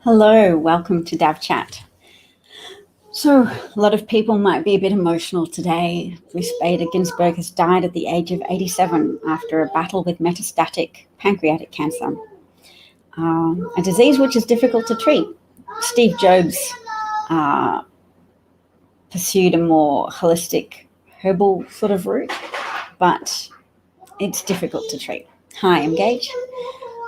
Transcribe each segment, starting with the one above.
Hello, welcome to Dav Chat. So, a lot of people might be a bit emotional today. Ruth Bader Ginsberg has died at the age of 87 after a battle with metastatic pancreatic cancer, a disease which is difficult to treat. Steve Jobs pursued a more holistic herbal sort of route, but it's difficult to treat. Hi, I'm Gage.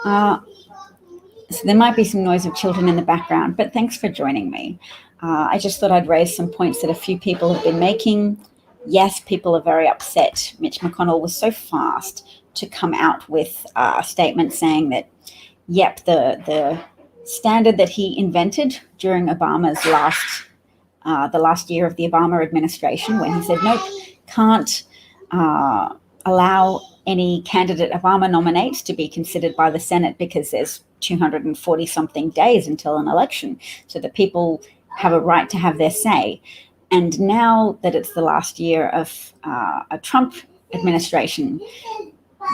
So there might be some noise of children in the background, but thanks for joining me. I just thought I'd raise some points that a few people have been making. Yes, people are very upset. Mitch McConnell was so fast to come out with a statement saying that, yep, the standard that he invented during Obama's the last year of the Obama administration, when he said, nope, can't allow any candidate Obama nominates to be considered by the Senate because there's 240 something days until an election, so that people have a right to have their say. And now that it's the last year of a Trump administration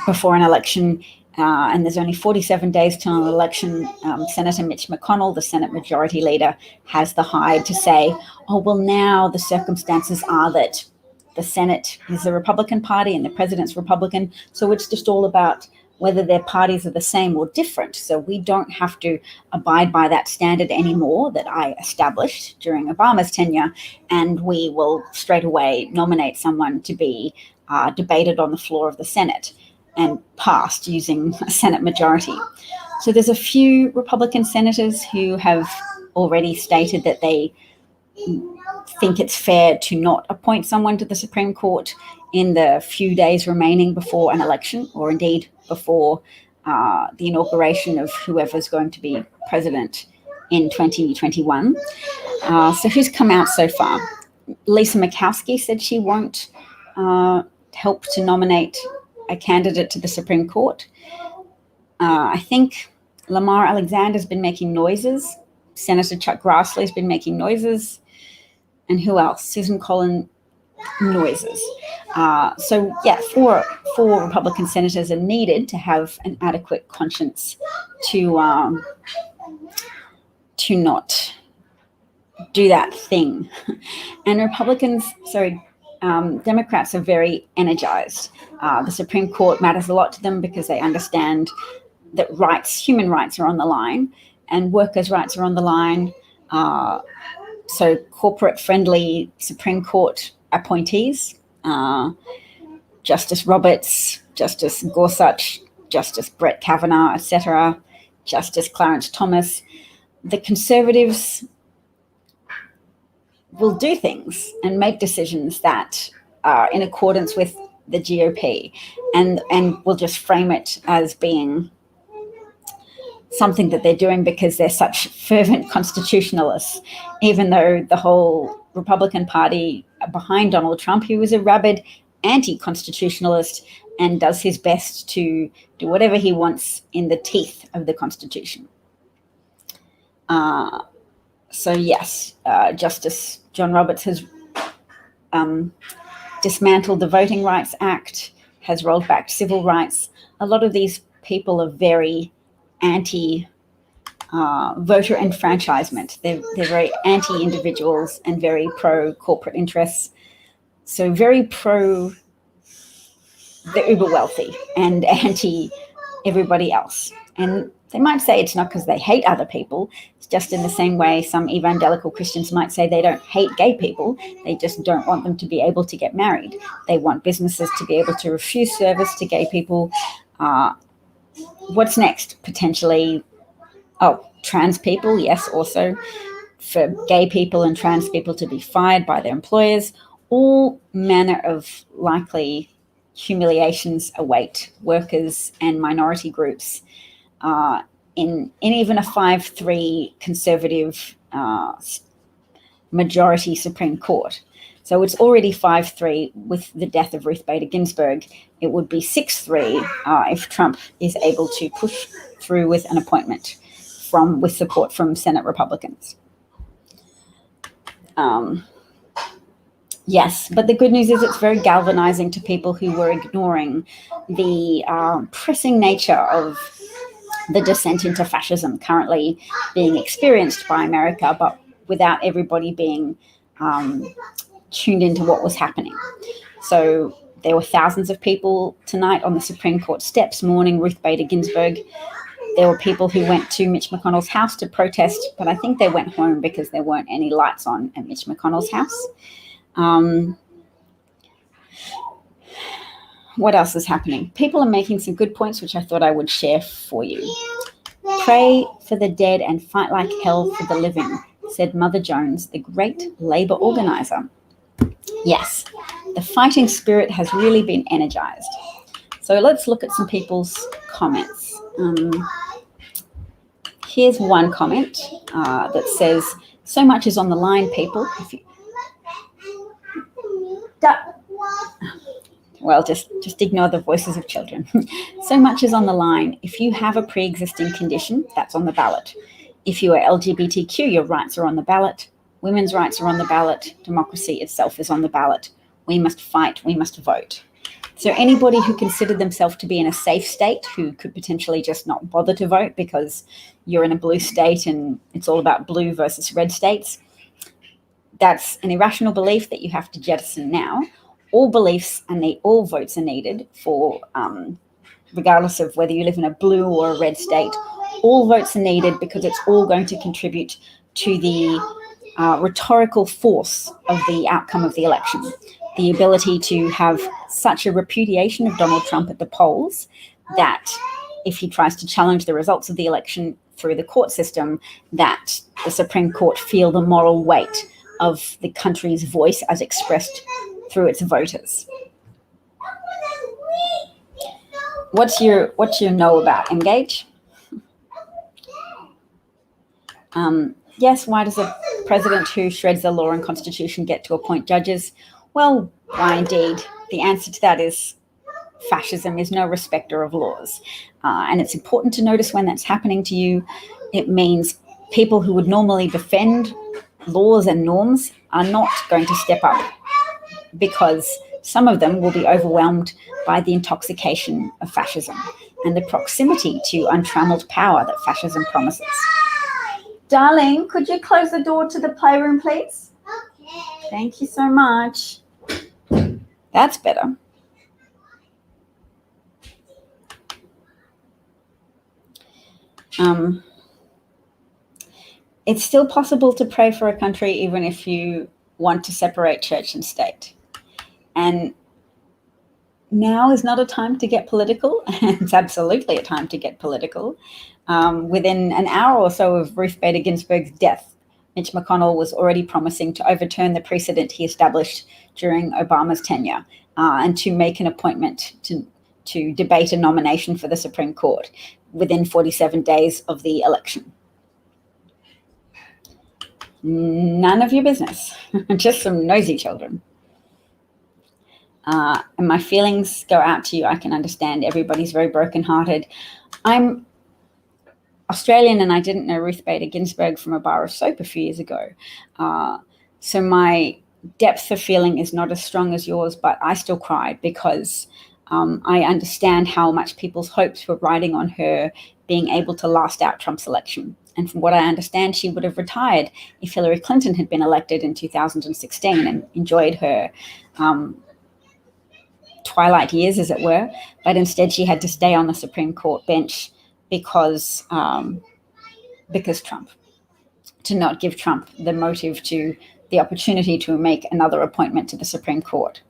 before an election, and there's only 47 days till an election, Senator Mitch McConnell, the Senate Majority Leader, has the hide to say, oh, well, now the circumstances are that the Senate is the Republican Party and the president's Republican, so it's just all about whether their parties are the same or different. So we don't have to abide by that standard anymore that I established during Obama's tenure, and we will straight away nominate someone to be debated on the floor of the Senate and passed using a Senate majority. So there's a few Republican senators who have already stated that they think it's fair to not appoint someone to the Supreme Court in the few days remaining before an election, or indeed before the inauguration of whoever's going to be president in 2021. So who's come out so far? Lisa Murkowski said she won't help to nominate a candidate to the Supreme Court. I think Lamar Alexander's been making noises. Senator Chuck Grassley's been making noises. And who else? Susan Collins, noises. So yeah, four Republican senators are needed to have an adequate conscience to not do that thing. And Democrats are very energized. The Supreme Court matters a lot to them because they understand that human rights are on the line, and workers' rights are on the line. So corporate-friendly Supreme Court appointees, Justice Roberts, Justice Gorsuch, Justice Brett Kavanaugh, etc., Justice Clarence Thomas. The conservatives will do things and make decisions that are in accordance with the GOP, and will just frame it as being something that they're doing because they're such fervent constitutionalists, even though the whole Republican Party behind Donald Trump, who was a rabid anti-constitutionalist and does his best to do whatever he wants in the teeth of the Constitution. So yes, Justice John Roberts has dismantled the Voting Rights Act, has rolled back civil rights. A lot of these people are very anti-voter enfranchisement. They're very anti-individuals and very pro-corporate interests. So very pro the uber wealthy and anti-everybody else. And they might say it's not because they hate other people. It's just in the same way some evangelical Christians might say they don't hate gay people. They just don't want them to be able to get married. They want businesses to be able to refuse service to gay people. What's next? Potentially, trans people, yes, also for gay people and trans people to be fired by their employers. All manner of likely humiliations await workers and minority groups in even a 5-3 conservative majority Supreme Court. So it's already 5-3 with the death of Ruth Bader Ginsberg. It would be 6-3 if Trump is able to push through with an appointment with support from Senate Republicans. Yes, but the good news is it's very galvanizing to people who were ignoring the pressing nature of the descent into fascism currently being experienced by America, but without everybody being tuned into what was happening. So there were thousands of people tonight on the Supreme Court steps mourning Ruth Bader Ginsberg. There were people who went to Mitch McConnell's house to protest, but I think they went home because there weren't any lights on at Mitch McConnell's house. What else is happening? People are making some good points, which I thought I would share for you. Pray for the dead and fight like hell for the living, said Mother Jones, the great Labour organiser. Yes, the fighting spirit has really been energised. So let's look at some people's comments. Here's one comment that says, so much is on the line, people. If you... Well, just ignore the voices of children. So much is on the line. If you have a pre-existing condition, that's on the ballot. If you are LGBTQ, your rights are on the ballot. Women's rights are on the ballot. Democracy itself is on the ballot. We must fight. We must vote. So anybody who considered themselves to be in a safe state, who could potentially just not bother to vote because you're in a blue state and it's all about blue versus red states, that's an irrational belief that you have to jettison now. All beliefs and all votes are needed for, regardless of whether you live in a blue or a red state, all votes are needed because it's all going to contribute to the rhetorical force of the outcome of the election. The ability to have such a repudiation of Donald Trump at the polls that if he tries to challenge the results of the election through the court system, that the Supreme Court feel the moral weight of the country's voice as expressed through its voters. What's your know about? Engage? Yes, why does a president who shreds the law and constitution get to appoint judges? Well, why indeed? The answer to that is fascism is no respecter of laws. And it's important to notice when that's happening to you. It means people who would normally defend laws and norms are not going to step up because some of them will be overwhelmed by the intoxication of fascism and the proximity to untrammeled power that fascism promises. Darling, could you close the door to the playroom, please? Okay. Thank you so much. That's better. It's still possible to pray for a country even if you want to separate church and state. And now is not a time to get political. It's absolutely a time to get political. Within an hour or so of Ruth Bader Ginsberg's death, Mitch McConnell was already promising to overturn the precedent he established during Obama's tenure and to make an appointment to debate a nomination for the Supreme Court within 47 days of the election. None of your business, just some nosy children. And my feelings go out to you. I can understand everybody's very brokenhearted. I'm Australian and I didn't know Ruth Bader Ginsberg from a bar of soap a few years ago. So my depth of feeling is not as strong as yours, but I still cried because I understand how much people's hopes were riding on her being able to last out Trump's election. And from what I understand, she would have retired if Hillary Clinton had been elected in 2016 and enjoyed her twilight years, as it were. But instead, she had to stay on the Supreme Court bench because Trump, to not give Trump the motive to the opportunity to make another appointment to the Supreme Court.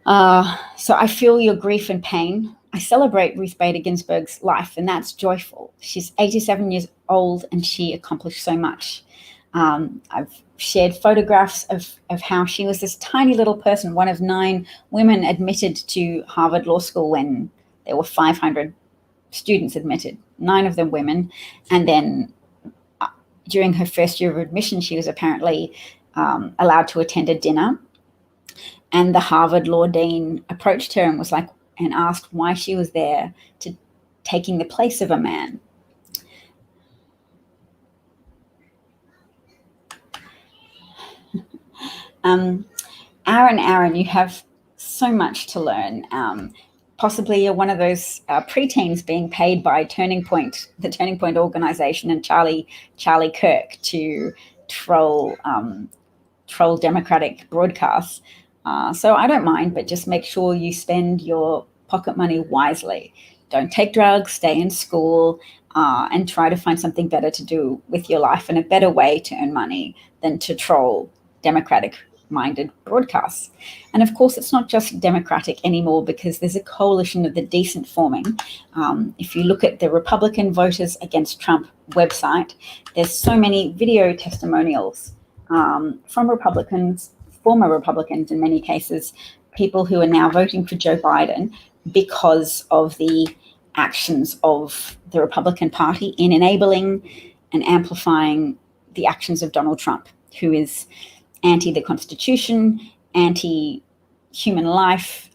So I feel your grief and pain. I celebrate Ruth Bader Ginsberg's life, and that's joyful. She's 87 years old, and she accomplished so much. I've shared photographs of how she was this tiny little person, one of 9 women admitted to Harvard Law School when there were 500 students admitted, 9 of them women. And then during her first year of admission, she was apparently allowed to attend a dinner. And the Harvard law dean approached her and was like, and asked why she was there to taking the place of a man. Aaron, you have so much to learn. Possibly you're one of those preteens being paid by the Turning Point organization, and Charlie Kirk to troll Democratic broadcasts. So I don't mind, but just make sure you spend your pocket money wisely. Don't take drugs, stay in school, and try to find something better to do with your life, and a better way to earn money than to troll Democratic-minded broadcasts. And of course, it's not just Democratic anymore, because there's a coalition of the decent forming. If you look at the Republican Voters Against Trump website, there's so many video testimonials from Republicans, former Republicans in many cases, people who are now voting for Joe Biden because of the actions of the Republican Party in enabling and amplifying the actions of Donald Trump, who is anti the Constitution, anti human life,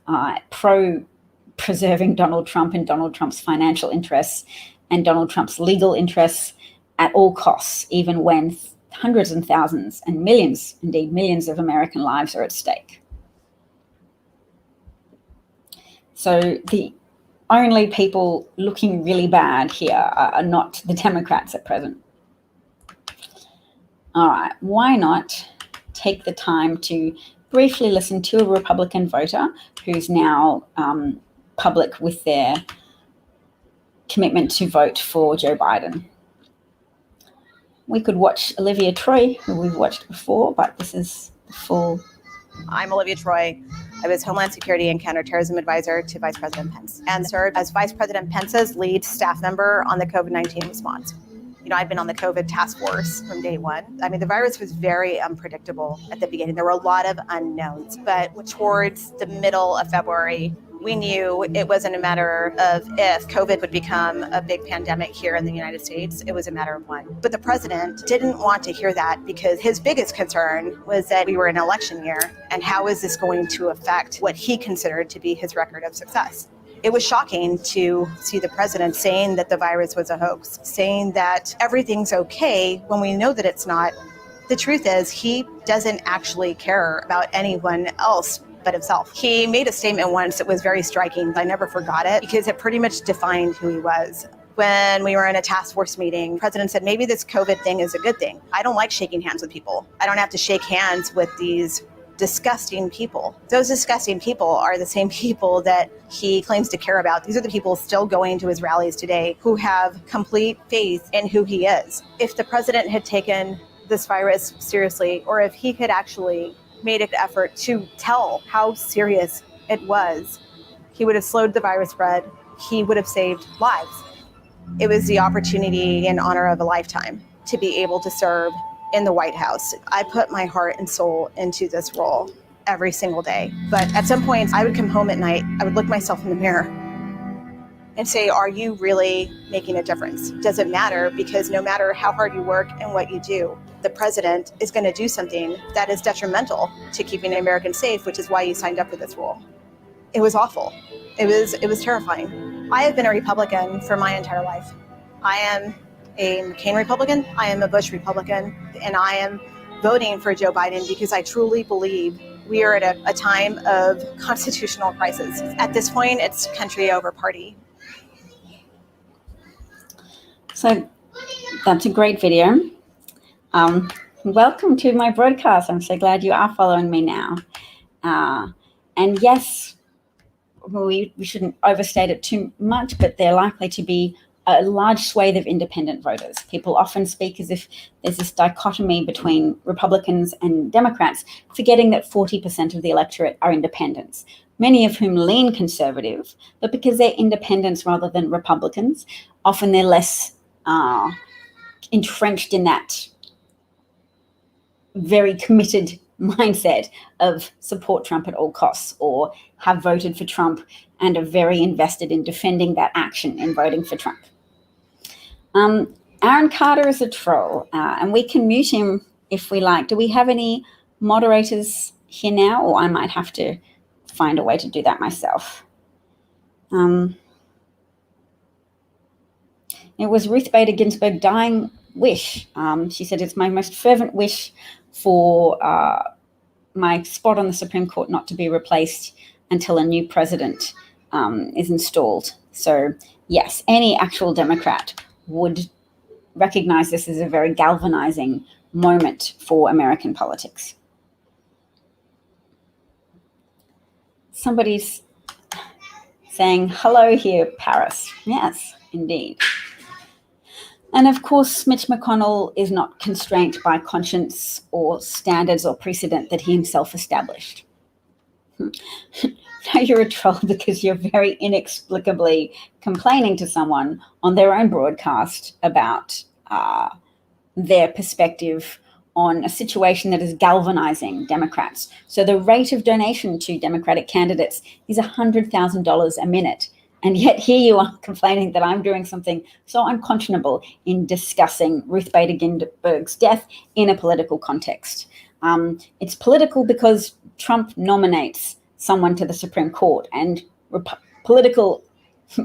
pro preserving Donald Trump and Donald Trump's financial interests and Donald Trump's legal interests at all costs, even when hundreds and thousands and millions, indeed millions of American lives are at stake. So the only people looking really bad here are not the Democrats at present. All right, why not take the time to briefly listen to a Republican voter who's now public with their commitment to vote for Joe Biden. We could watch Olivia Troy, who we've watched before, but this is the full. I'm Olivia Troy. I was Homeland Security and Counterterrorism Advisor to Vice President Pence and served as Vice President Pence's lead staff member on the COVID-19 response. You know, I've been on the COVID task force from day one. I mean, the virus was very unpredictable at the beginning. There were a lot of unknowns, but towards the middle of February, we knew it wasn't a matter of if COVID would become a big pandemic here in the United States. It was a matter of when. But the president didn't want to hear that, because his biggest concern was that we were in an election year, and how is this going to affect what he considered to be his record of success? It was shocking to see the president saying that the virus was a hoax, saying that everything's okay when we know that it's not. The truth is, he doesn't actually care about anyone else but himself. He made a statement once that was very striking. I never forgot it, because it pretty much defined who he was. When we were in a task force meeting, the president said, maybe this COVID thing is a good thing. I don't like shaking hands with people. I don't have to shake hands with these disgusting people. Those disgusting people are the same people that he claims to care about. These are the people still going to his rallies today who have complete faith in who he is. If the president had taken this virus seriously, or if he could actually made an effort to tell how serious it was, he would have slowed the virus spread. He would have saved lives. It was the opportunity in honor of a lifetime to be able to serve in the White House. I put my heart and soul into this role every single day. But at some point, I would come home at night, I would look myself in the mirror and say, are you really making a difference? Does it matter? Because no matter how hard you work and what you do, the president is going to do something that is detrimental to keeping Americans safe, which is why you signed up for this role. It was awful. It was terrifying. I have been a Republican for my entire life. I am a McCain Republican, I am a Bush Republican, and I am voting for Joe Biden because I truly believe we are at a time of constitutional crisis. At this point, it's country over party. So that's a great video. Welcome to my broadcast. I'm so glad you are following me now. And yes, we shouldn't overstate it too much, but they're likely to be a large swathe of independent voters. People often speak as if there's this dichotomy between Republicans and Democrats, forgetting that 40% of the electorate are independents, many of whom lean conservative, but because they're independents rather than Republicans, often they're less entrenched in that very committed mindset of support Trump at all costs, or have voted for Trump and are very invested in defending that action in voting for Trump. Aaron Carter is a troll, and we can mute him if we like. Do we have any moderators here now, or I might have to find a way to do that myself? It was Ruth Bader Ginsberg dying wish. She said, it's my most fervent wish for my spot on the Supreme Court not to be replaced until a new president is installed. So yes, any actual Democrat would recognize this as a very galvanizing moment for American politics. Somebody's saying, hello here, Paris. Yes, indeed. And of course, Mitch McConnell is not constrained by conscience or standards or precedent that he himself established. Now you're a troll because you're very inexplicably complaining to someone on their own broadcast about their perspective on a situation that is galvanizing Democrats. So the rate of donation to Democratic candidates is $100,000 a minute. And yet here you are complaining that I'm doing something so unconscionable in discussing Ruth Bader Ginsberg's death in a political context. It's political because Trump nominates someone to the Supreme Court, and political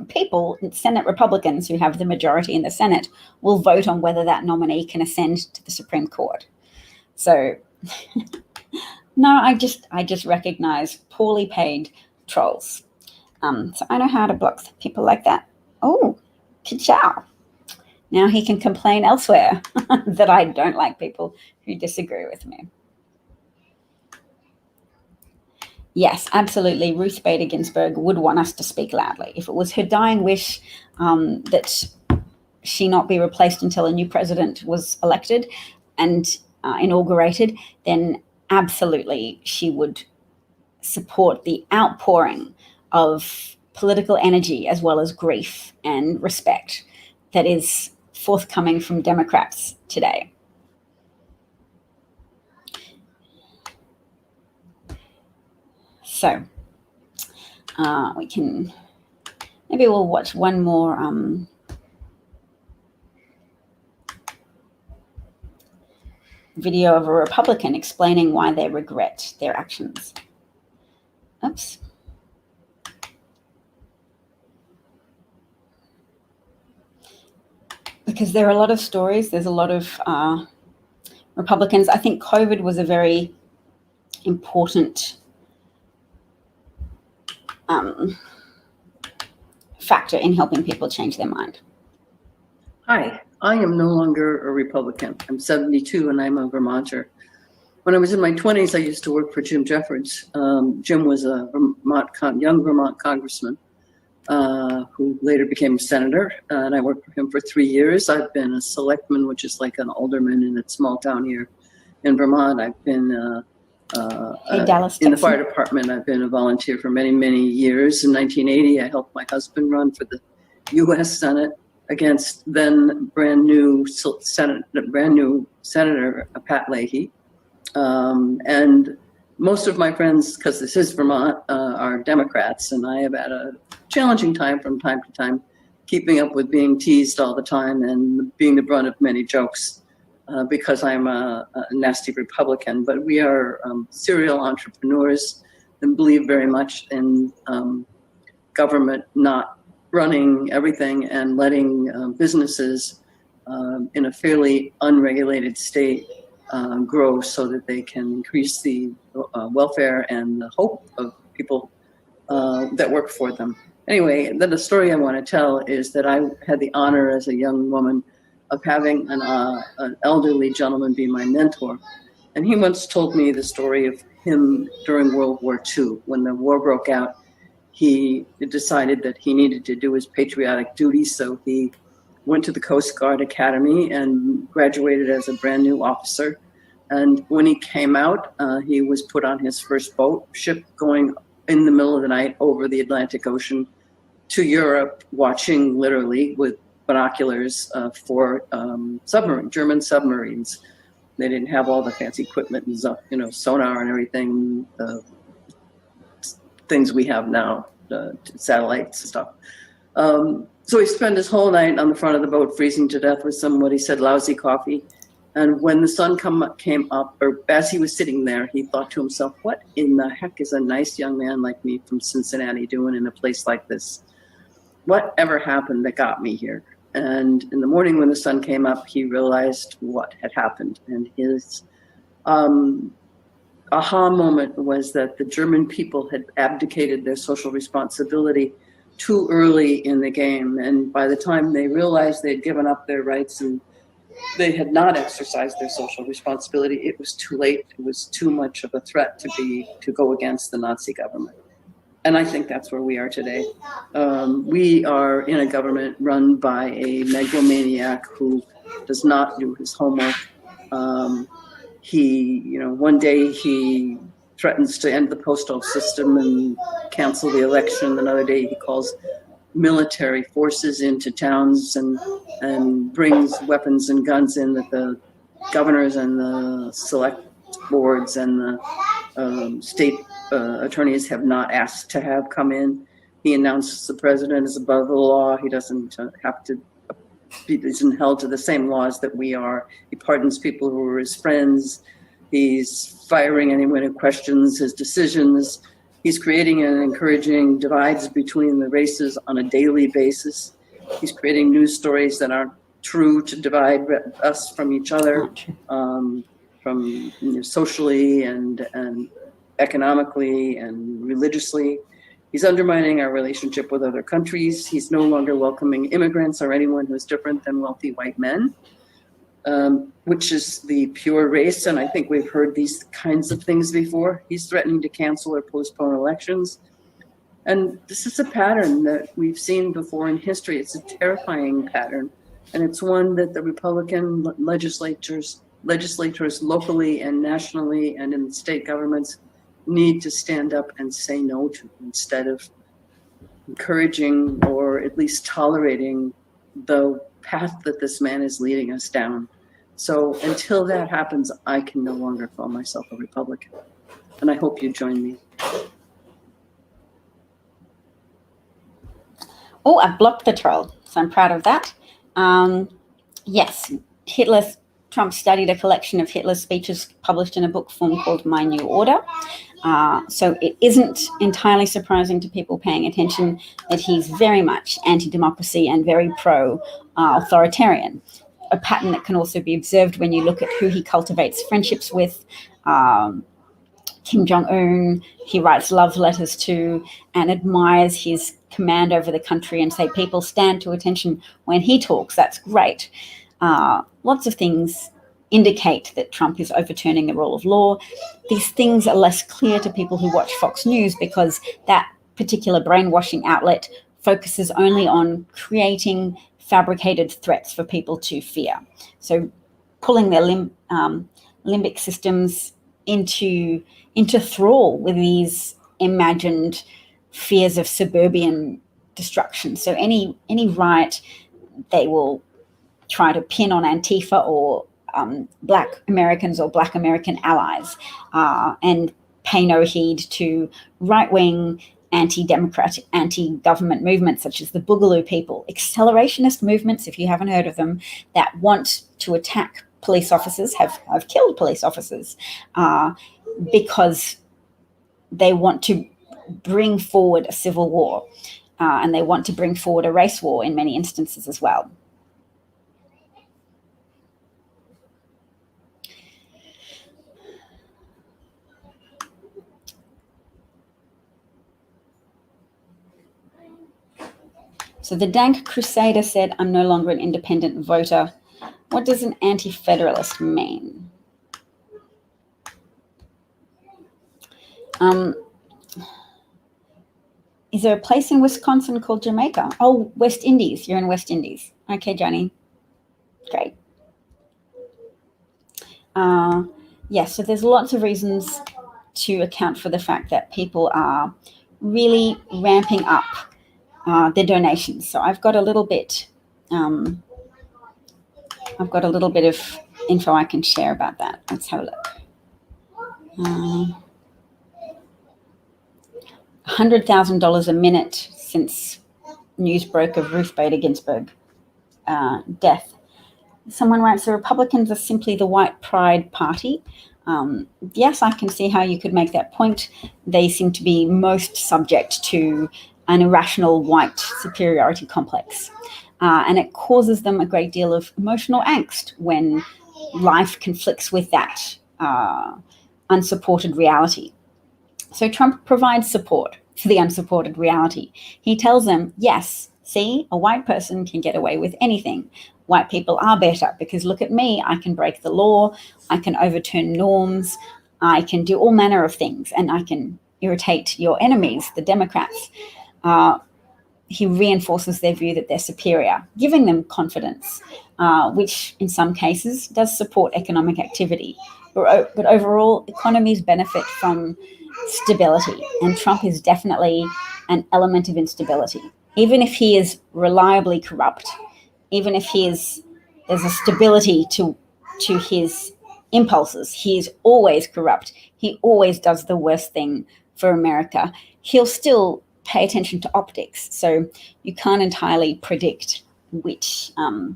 people, Senate Republicans who have the majority in the Senate, will vote on whether that nominee can ascend to the Supreme Court. So no, I just recognize poorly paid trolls. So I know how to block people like that. Oh, ka-chow. Now he can complain elsewhere that I don't like people who disagree with me. Yes, absolutely. Ruth Bader Ginsberg would want us to speak loudly. If it was her dying wish that she not be replaced until a new president was elected and inaugurated, then absolutely she would support the outpouring of political energy as well as grief and respect that is forthcoming from Democrats today. So maybe we'll watch one more video of a Republican explaining why they regret their actions. Oops. Because there are a lot of stories, there's a lot of Republicans. I think COVID was a very important factor in helping people change their mind. Hi, I am no longer a Republican. I'm 72 and I'm a Vermonter. When I was in my 20s, I used to work for Jim Jeffords. Jim was a young Vermont congressman who later became a senator, and I worked for him for 3 years. I've been a selectman, which is like an alderman in a small town here in Vermont. I've been Dallas, in the fire department. I've been a volunteer for many, many years. In 1980, I helped my husband run for the U.S. Senate against then brand new Senator Pat Leahy. And most of my friends, because this is Vermont, are Democrats, and I have had a challenging time from time to time, keeping up with being teased all the time and being the brunt of many jokes because I'm a nasty Republican. But we are serial entrepreneurs and believe very much in government not running everything and letting businesses in a fairly unregulated state grow so that they can increase the welfare and the hope of people that work for them. Anyway, the story I want to tell is that I had the honor as a young woman of having an elderly gentleman be my mentor. And he once told me the story of him during World War II. When the war broke out, he decided that he needed to do his patriotic duty, so he went to the Coast Guard Academy and graduated as a brand new officer. And when he came out, he was put on his first ship going in the middle of the night over the Atlantic Ocean to Europe, watching literally with binoculars for German submarines. They didn't have all the fancy equipment and sonar and everything, things we have now, satellites and stuff. So he spent his whole night on the front of the boat, freezing to death with some, what he said, lousy coffee. And when the sun came up, or as he was sitting there, he thought to himself, what in the heck is a nice young man like me from Cincinnati doing in a place like this? What ever happened that got me here? And in the morning when the sun came up, he realized what had happened. And his aha moment was that the German people had abdicated their social responsibility too early in the game. And by the time they realized they'd given up their rights and they had not exercised their social responsibility, it was too late. It was too much of a threat to go against the Nazi government. And I think that's where we are today. We are in a government run by a megalomaniac who does not do his homework. One day he threatens to end the postal system and cancel the election. Another day he calls military forces into towns and brings weapons and guns in that the governors and the select boards and the state attorneys have not asked to have come in. He announces the president is above the law. He doesn't have to isn't held to the same laws that we are. He pardons people who are his friends. He's firing anyone who questions his decisions. He's creating and encouraging divides between the races on a daily basis. He's creating news stories that aren't true to divide us from each other, socially and economically and religiously. He's undermining our relationship with other countries. He's no longer welcoming immigrants or anyone who's different than wealthy white men, which is the pure race. And I think we've heard these kinds of things before. He's threatening to cancel or postpone elections. And this is a pattern that we've seen before in history. It's a terrifying pattern. And it's one that the Republican legislators locally and nationally and in the state governments need to stand up and say no to, instead of encouraging or at least tolerating the path that this man is leading us down. So until that happens, I can no longer call myself a Republican. And I hope you join me. Oh, I blocked the troll, so I'm proud of that. Yes, Trump studied a collection of Hitler's speeches published in a book form called My New Order. So it isn't entirely surprising to people paying attention that he's very much anti-democracy and very pro-authoritarian, a pattern that can also be observed when you look at who he cultivates friendships with. Kim Jong-un, he writes love letters to and admires his command over the country and say, people stand to attention when he talks. That's great. Lots of things indicate that Trump is overturning the rule of law. These things are less clear to people who watch Fox News because that particular brainwashing outlet focuses only on creating fabricated threats for people to fear. So pulling their limbic systems into thrall with these imagined fears of suburban destruction. So any riot, they will try to pin on Antifa or Black Americans or Black American allies, and pay no heed to right-wing, anti-democratic, anti-government movements such as the Boogaloo people, accelerationist movements, if you haven't heard of them, that want to attack police officers, have killed police officers, because they want to bring forward a civil war, and they want to bring forward a race war in many instances as well. So the Dank Crusader said, I'm no longer an independent voter. What does an anti-federalist mean? Is there a place in Wisconsin called Jamaica? Oh, West Indies. You're in West Indies. Okay, Johnny. Great. So there's lots of reasons to account for the fact that people are really ramping up their donations. So I've got a little bit of info I can share about that. Let's have a look. $100,000 a minute since news broke of Ruth Bader Ginsberg death. Someone writes, the Republicans are simply the white pride party. Yes, I can see how you could make that point. They seem to be most subject to an irrational white superiority complex. And it causes them a great deal of emotional angst when life conflicts with that unsupported reality. So Trump provides support for the unsupported reality. He tells them, yes, see, a white person can get away with anything. White people are better because look at me, I can break the law, I can overturn norms, I can do all manner of things, and I can irritate your enemies, the Democrats. He reinforces their view that they're superior, giving them confidence, which in some cases does support economic activity. But overall, economies benefit from stability, and Trump is definitely an element of instability. Even if he is reliably corrupt, even if there's a stability to his impulses, he is always corrupt. He always does the worst thing for America. He'll still pay attention to optics, so you can't entirely predict which. Oh,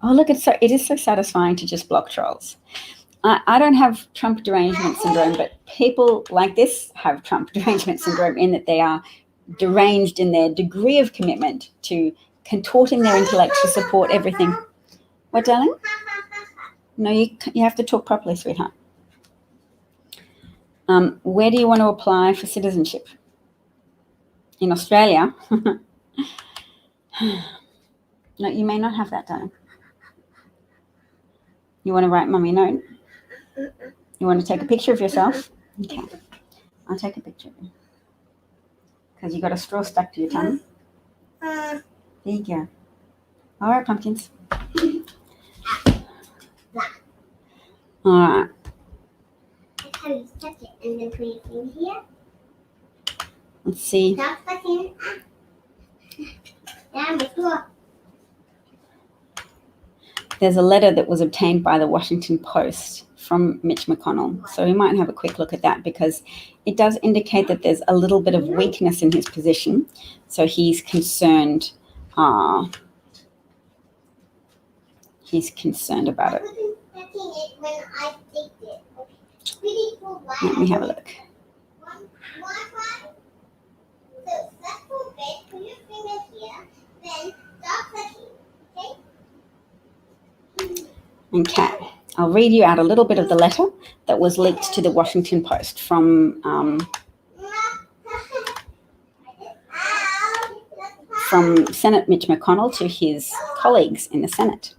look, it is so satisfying to just block trolls. I don't have Trump derangement syndrome, but people like this have Trump derangement syndrome in that they are deranged in their degree of commitment to contorting their intellect to support everything. What, darling? No, you have to talk properly, sweetheart. Where do you want to apply for citizenship? In Australia? No, you may not have that, darling. You want to write Mummy a note? You want to take a picture of yourself? Okay. I'll take a picture of you. Because you got a straw stuck to your tongue. There you go. All right, pumpkins. All right. How you touch it and then put it in here. Let's see. Stop touching it. Down the floor. There's a letter that was obtained by the Washington Post from Mitch McConnell. So we might have a quick look at that because it does indicate that there's a little bit of weakness in his position. So he's concerned. He's concerned about it. Let me have a look. Okay, I'll read you out a little bit of the letter that was leaked to the Washington Post from Senate Mitch McConnell to his colleagues in the Senate.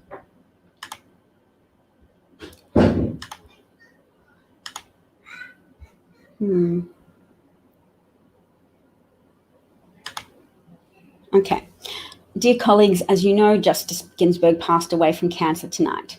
Okay. Dear colleagues, as you know, Justice Ginsburg passed away from cancer tonight.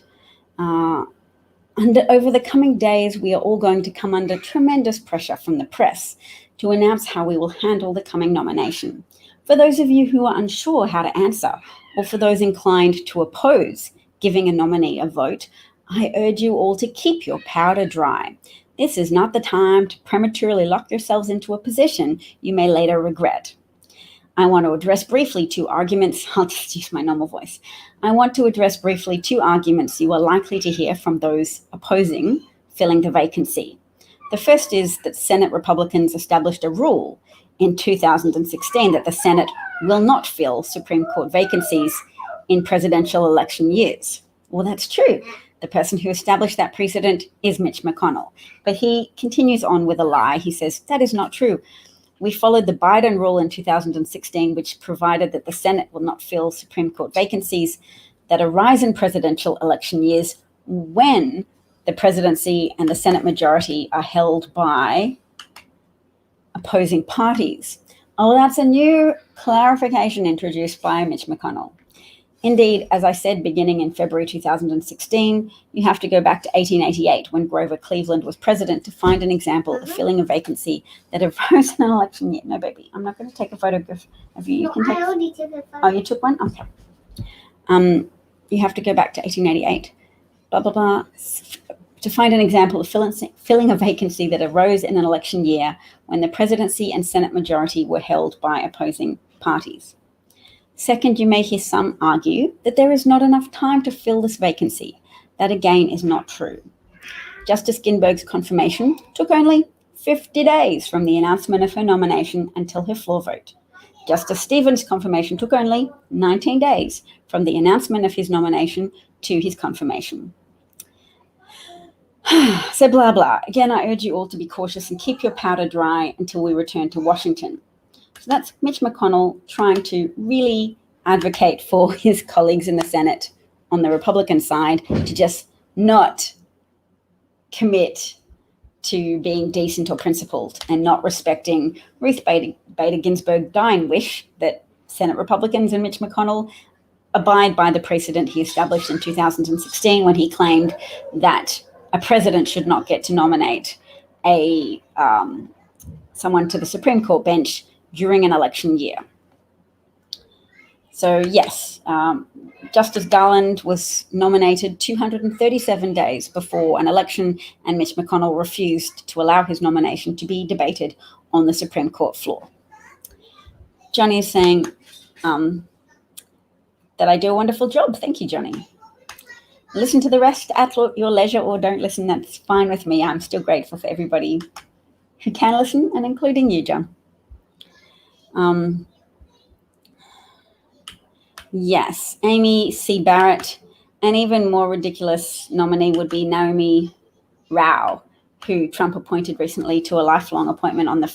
And over the coming days, we are all going to come under tremendous pressure from the press to announce how we will handle the coming nomination. For those of you who are unsure how to answer, or for those inclined to oppose giving a nominee a vote, I urge you all to keep your powder dry. This is not the time to prematurely lock yourselves into a position you may later regret. I want to address briefly two arguments. I'll just use my normal voice. I want to address briefly two arguments you are likely to hear from those opposing filling the vacancy. The first is that Senate Republicans established a rule in 2016 that the Senate will not fill Supreme Court vacancies in presidential election years. Well, that's true. The person who established that precedent is Mitch McConnell. But he continues on with a lie. He says, that is not true. We followed the Biden rule in 2016, which provided that the Senate will not fill Supreme Court vacancies that arise in presidential election years when the presidency and the Senate majority are held by opposing parties. Oh, that's a new clarification introduced by Mitch McConnell. Indeed, as I said, beginning in February 2016, you have to go back to 1888 when Grover Cleveland was president to find an example of filling a vacancy that arose in an election year. No, baby, I'm not going to take a photograph of you. I already took a photo. Oh, you took one? Okay. You have to go back to 1888, blah, blah, blah, to find an example of filling a vacancy that arose in an election year when the presidency and Senate majority were held by opposing parties. Second, you may hear some argue that there is not enough time to fill this vacancy. That again is not true. Justice Ginsburg's confirmation took only 50 days from the announcement of her nomination until her floor vote. Justice Stevens' confirmation took only 19 days from the announcement of his nomination to his confirmation. So blah, blah. Again, I urge you all to be cautious and keep your powder dry until we return to Washington. So that's Mitch McConnell trying to really advocate for his colleagues in the Senate on the Republican side to just not commit to being decent or principled and not respecting Ruth Bader Ginsberg's dying wish that Senate Republicans and Mitch McConnell abide by the precedent he established in 2016 when he claimed that a president should not get to nominate someone to the Supreme Court bench during an election year. So yes, Justice Garland was nominated 237 days before an election, and Mitch McConnell refused to allow his nomination to be debated on the Supreme Court floor. Johnny is saying that I do a wonderful job. Thank you, Johnny. Listen to the rest at your leisure, or don't listen. That's fine with me. I'm still grateful for everybody who can listen, and including you, John. Yes, Amy C. Barrett. An even more ridiculous nominee would be Naomi Rao, who Trump appointed recently to a lifelong appointment on the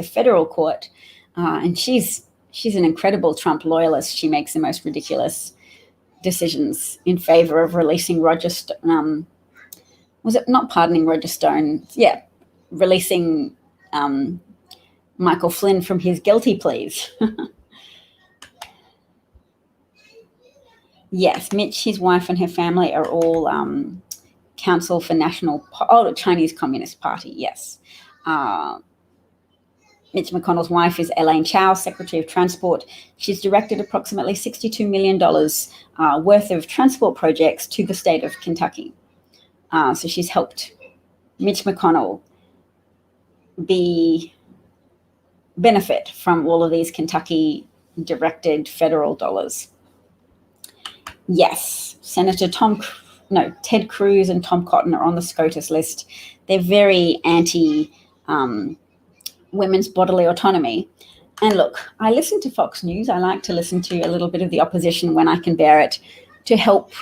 federal court. And she's an incredible Trump loyalist. She makes the most ridiculous decisions in favor of releasing Roger Stone. Was it not pardoning Roger Stone? Yeah, releasing Michael Flynn from his guilty pleas. Yes, Mitch, his wife, and her family are all Council for Chinese Communist Party, yes. Mitch McConnell's wife is Elaine Chao, Secretary of Transport. She's directed approximately $62 million worth of transport projects to the state of Kentucky. So she's helped Mitch McConnell benefit from all of these Kentucky-directed federal dollars. Yes, Senator Ted Cruz and Tom Cotton are on the SCOTUS list. They're very anti women's bodily autonomy. And look, I listen to Fox News. I like to listen to a little bit of the opposition when I can bear it, to help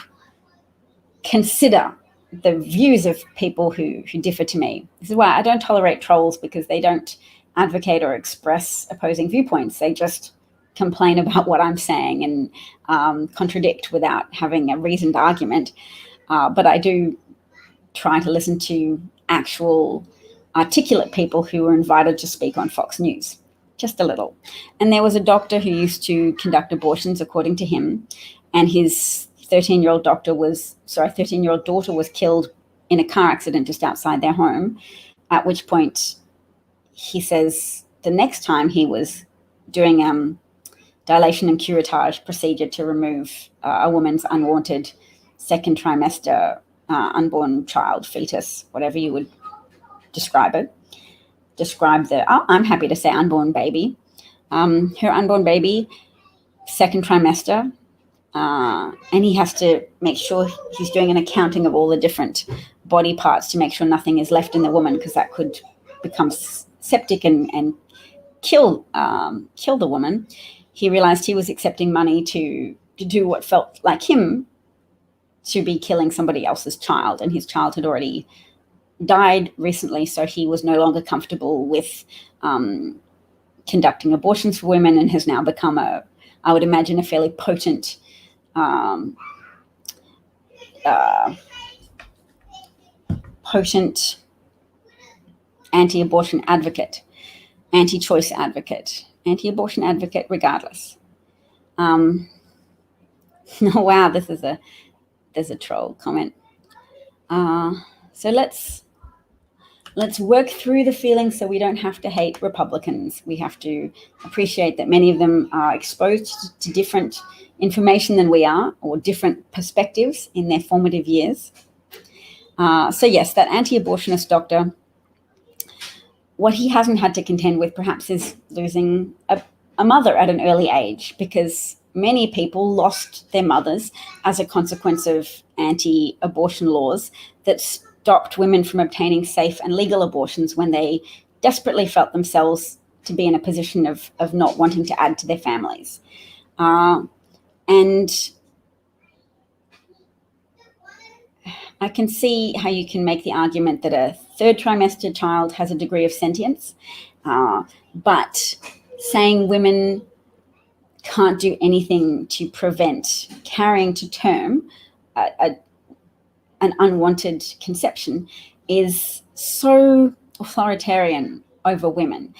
consider the views of people who differ to me. This is why I don't tolerate trolls, because they don't advocate or express opposing viewpoints. They just complain about what I'm saying and contradict without having a reasoned argument. But I do try to listen to actual articulate people who were invited to speak on Fox News, just a little. And there was a doctor who used to conduct abortions, according to him, and his 13-year-old daughter was killed in a car accident just outside their home, at which point he says the next time he was doing dilation and curettage procedure to remove a woman's unwanted second trimester unborn child, fetus, whatever you would describe I'm happy to say unborn baby. Her unborn baby, second trimester, and he has to make sure he's doing an accounting of all the different body parts to make sure nothing is left in the woman, because that could become septic and kill the woman. He realized he was accepting money to do what felt like him to be killing somebody else's child, and his child had already died recently, so he was no longer comfortable with conducting abortions for women, and has now become I would imagine, a fairly potent anti-abortion advocate, anti-choice advocate, anti-abortion advocate regardless. Oh, wow, there's a troll comment. So let's work through the feelings so we don't have to hate Republicans. We have to appreciate that many of them are exposed to different information than we are, or different perspectives in their formative years. So yes, that anti-abortionist doctor, what he hasn't had to contend with perhaps is losing a mother at an early age, because many people lost their mothers as a consequence of anti-abortion laws that stopped women from obtaining safe and legal abortions when they desperately felt themselves to be in a position of not wanting to add to their families. And I can see how you can make the argument that a third trimester child has a degree of sentience, but saying women can't do anything to prevent carrying to term an unwanted conception is so authoritarian over women,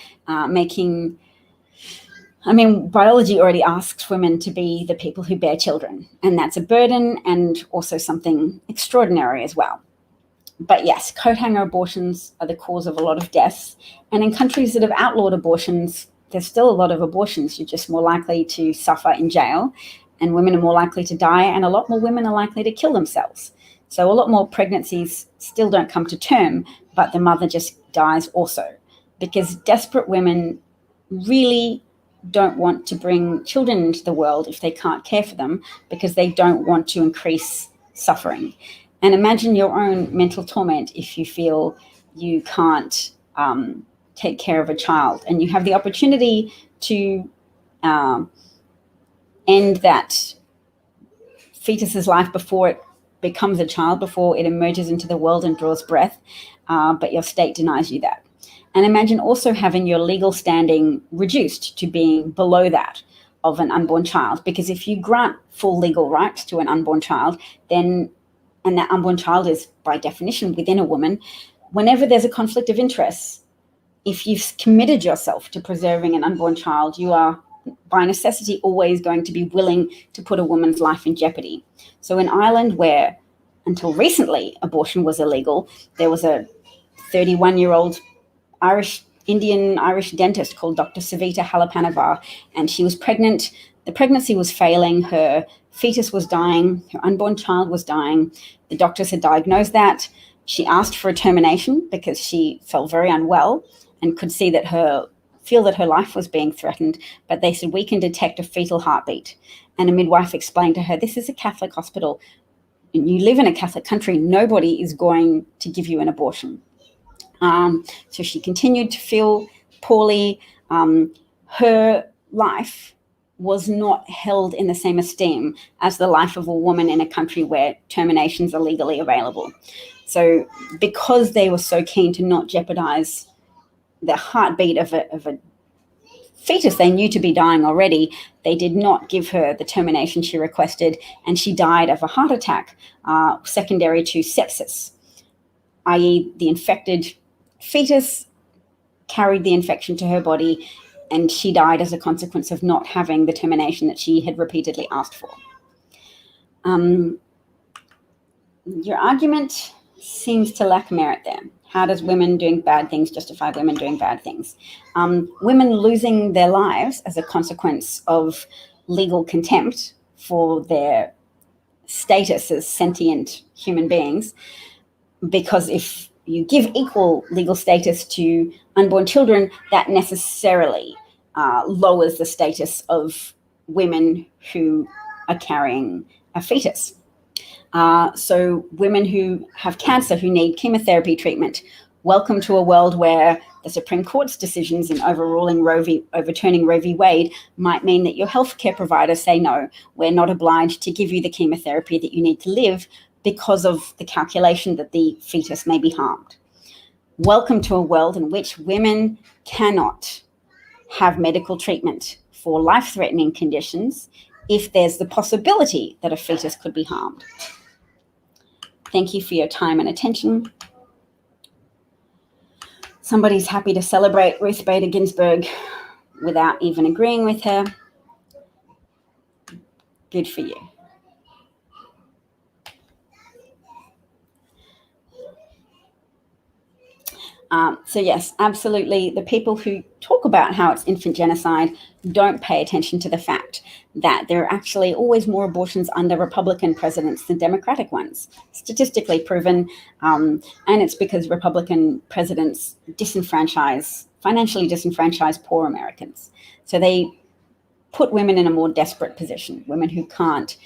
biology already asks women to be the people who bear children, and that's a burden and also something extraordinary as well. But yes, coat hanger abortions are the cause of a lot of deaths, and in countries that have outlawed abortions, there's still a lot of abortions. You're just more likely to suffer in jail, and women are more likely to die, and a lot more women are likely to kill themselves. So a lot more pregnancies still don't come to term, but the mother just dies also, because desperate women really don't want to bring children into the world if they can't care for them, because they don't want to increase suffering. And imagine your own mental torment if you feel you can't take care of a child, and you have the opportunity to end that fetus's life before it becomes a child, before it emerges into the world and draws breath, but your state denies you that. And imagine also having your legal standing reduced to being below that of an unborn child, because if you grant full legal rights to an unborn child, then, and that unborn child is by definition within a woman, whenever there's a conflict of interest, if you've committed yourself to preserving an unborn child, you are by necessity always going to be willing to put a woman's life in jeopardy. So in Ireland, where until recently abortion was illegal, there was a 31-year-old Indian-Irish dentist called Dr. Savita Halappanavar, and she was pregnant. The pregnancy was failing. Her fetus was dying. Her unborn child was dying. The doctors had diagnosed that. She asked for a termination because she felt very unwell and could feel that her life was being threatened. But they said, we can detect a fetal heartbeat. And a midwife explained to her, this is a Catholic hospital. And you live in a Catholic country. Nobody is going to give you an abortion. So she continued to feel poorly. Her life was not held in the same esteem as the life of a woman in a country where terminations are legally available. So because they were so keen to not jeopardize the heartbeat of a fetus they knew to be dying already, they did not give her the termination she requested, and she died of a heart attack secondary to sepsis, i.e. the infected fetus carried the infection to her body, and she died as a consequence of not having the termination that she had repeatedly asked for. Your argument seems to lack merit there. How does women doing bad things justify women doing bad things? Women losing their lives as a consequence of legal contempt for their status as sentient human beings, because if you give equal legal status to unborn children, that necessarily lowers the status of women who are carrying a fetus. So women who have cancer, who need chemotherapy treatment, welcome to a world where the Supreme Court's decisions in overturning Roe v. Wade might mean that your healthcare providers say, no, we're not obliged to give you the chemotherapy that you need to live because of the calculation that the fetus may be harmed. Welcome to a world in which women cannot have medical treatment for life-threatening conditions if there's the possibility that a fetus could be harmed. Thank you for your time and attention. Somebody's happy to celebrate Ruth Bader Ginsberg without even agreeing with her. Good for you. So yes, absolutely. The people who talk about how it's infant genocide don't pay attention to the fact that there are actually always more abortions under Republican presidents than Democratic ones, statistically proven. And it's because Republican presidents financially disenfranchise poor Americans. So they put women in a more desperate position, women who can't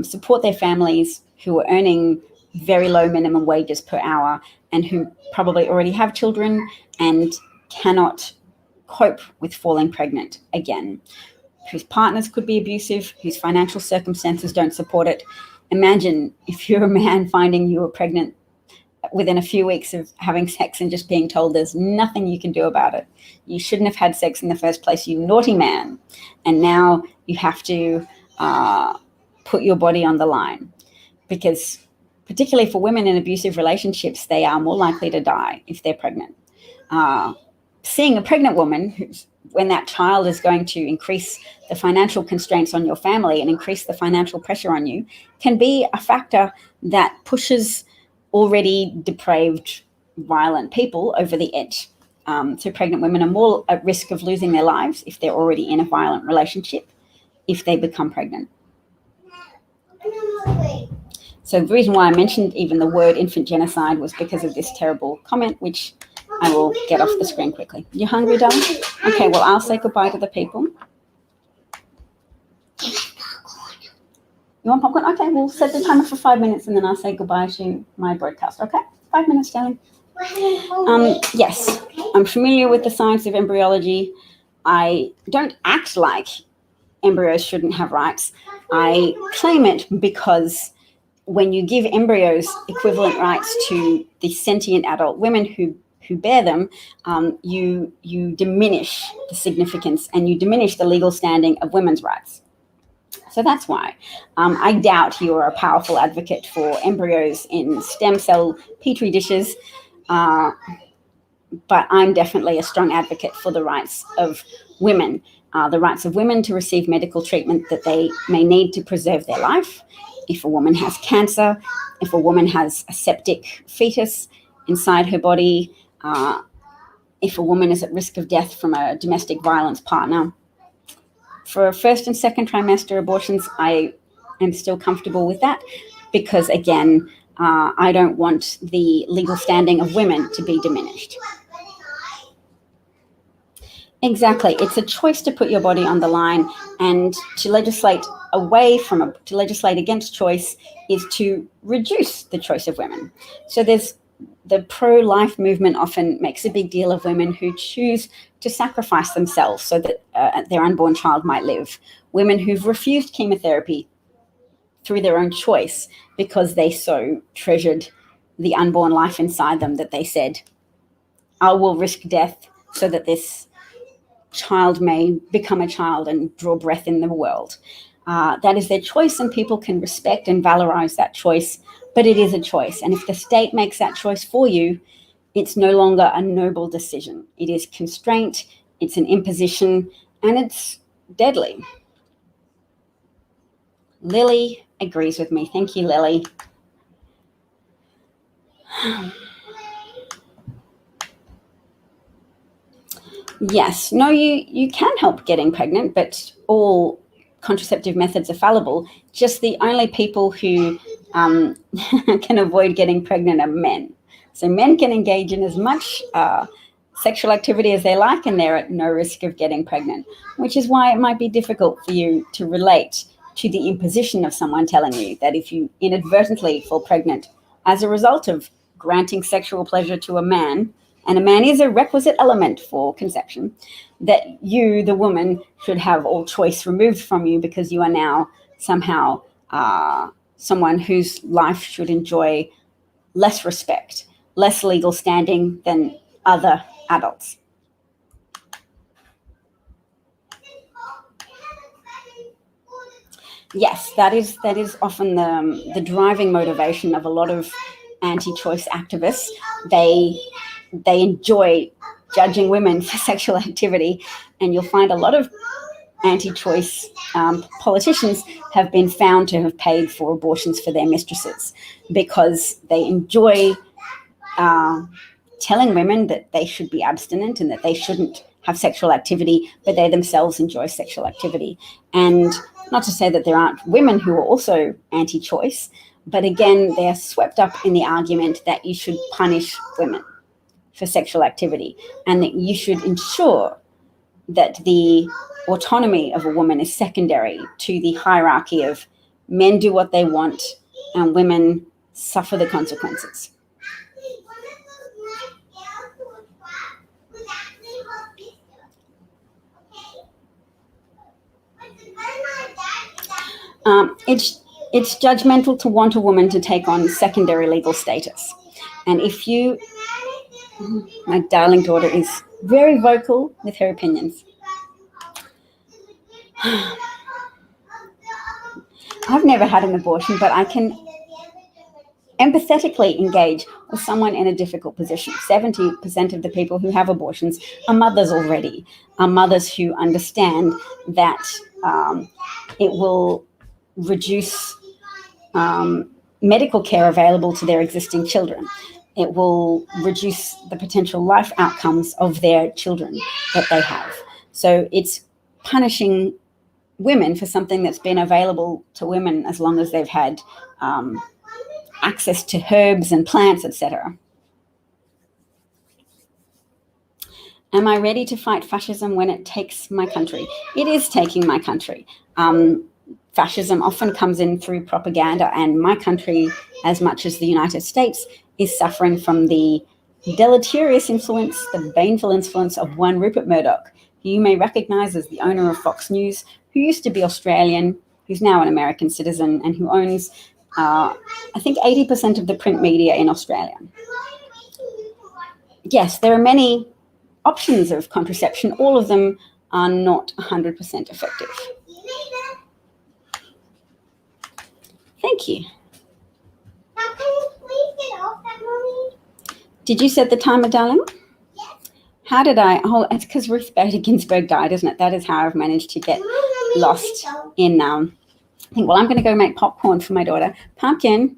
support their families, who are earning very low minimum wages per hour, and who probably already have children and cannot cope with falling pregnant again, whose partners could be abusive, whose financial circumstances don't support it. Imagine if you're a man finding you were pregnant within a few weeks of having sex and just being told there's nothing you can do about it. You shouldn't have had sex in the first place, you naughty man. And now you have to put your body on the line, because particularly for women in abusive relationships, they are more likely to die if they're pregnant. Seeing a pregnant woman, when that child is going to increase the financial constraints on your family and increase the financial pressure on you, can be a factor that pushes already depraved, violent people over the edge. So pregnant women are more at risk of losing their lives if they're already in a violent relationship, if they become pregnant. So the reason why I mentioned even the word infant genocide was because of this terrible comment, which I will get off the screen quickly. You hungry, darling? Okay, well, I'll say goodbye to the people. You want popcorn? Okay, we'll set the timer for 5 minutes and then I'll say goodbye to my broadcast, okay? 5 minutes, darling. Yes, I'm familiar with the science of embryology. I don't act like embryos shouldn't have rights. I claim it because when you give embryos equivalent rights to the sentient adult women who bear them, you diminish the significance and you diminish the legal standing of women's rights. So that's why. I doubt you're a powerful advocate for embryos in stem cell petri dishes, but I'm definitely a strong advocate for the rights of women, the rights of women to receive medical treatment that they may need to preserve their life. If a woman has cancer, if a woman has a septic fetus inside her body, if a woman is at risk of death from a domestic violence partner. For first and second trimester abortions, I am still comfortable with that because, again, I don't want the legal standing of women to be diminished. Exactly. It's a choice to put your body on the line, and to legislate to legislate against choice is to reduce the choice of women. So the pro-life movement often makes a big deal of women who choose to sacrifice themselves so that their unborn child might live. Women who've refused chemotherapy through their own choice because they so treasured the unborn life inside them that they said, I will risk death so that this child may become a child and draw breath in the world. That is their choice, and people can respect and valorize that choice, but it is a choice. And if the state makes that choice for you, it's no longer a noble decision. It is constraint, it's an imposition, and it's deadly. Lily agrees with me. Thank you, Lily. Yes, no, you can help getting pregnant, but all contraceptive methods are fallible. Just the only people who can avoid getting pregnant are men. So men can engage in as much sexual activity as they like, and they're at no risk of getting pregnant, which is why it might be difficult for you to relate to the imposition of someone telling you that if you inadvertently fall pregnant as a result of granting sexual pleasure to a man, and a man is a requisite element for conception, that you, the woman, should have all choice removed from you because you are now somehow someone whose life should enjoy less respect, less legal standing than other adults. Yes, that is often the driving motivation of a lot of anti-choice activists. They enjoy judging women for sexual activity, and you'll find a lot of anti-choice politicians have been found to have paid for abortions for their mistresses because they enjoy telling women that they should be abstinent and that they shouldn't have sexual activity, but they themselves enjoy sexual activity. And not to say that there aren't women who are also anti-choice, but again, they're swept up in the argument that you should punish women for sexual activity and that you should ensure that the autonomy of a woman is secondary to the hierarchy of men do what they want and women suffer the consequences. It's judgmental to want a woman to take on secondary legal status. And if you, my darling daughter is very vocal with her opinions. I've never had an abortion, but I can empathetically engage with someone in a difficult position. 70% of the people who have abortions are mothers already, are mothers who understand that it will reduce medical care available to their existing children. It will reduce the potential life outcomes of their children that they have. So it's punishing women for something that's been available to women as long as they've had access to herbs and plants, etc. Am I ready to fight fascism when it takes my country? It is taking my country. Fascism often comes in through propaganda, and my country, as much as the United States, is suffering from the deleterious influence, the baneful influence of one Rupert Murdoch, who you may recognize as the owner of Fox News, who used to be Australian, who's now an American citizen, and who owns, I think, 80% of the print media in Australia. Yes, there are many options of contraception. All of them are not 100% effective. Thank you. Now, can you please get off that, Mommy? Did you set the timer, darling? Yes. How did I? Oh, it's because Ruth Bader Ginsberg died, isn't it? That is how I've managed to get lost in I think, well, I'm going to go make popcorn for my daughter. Pumpkin.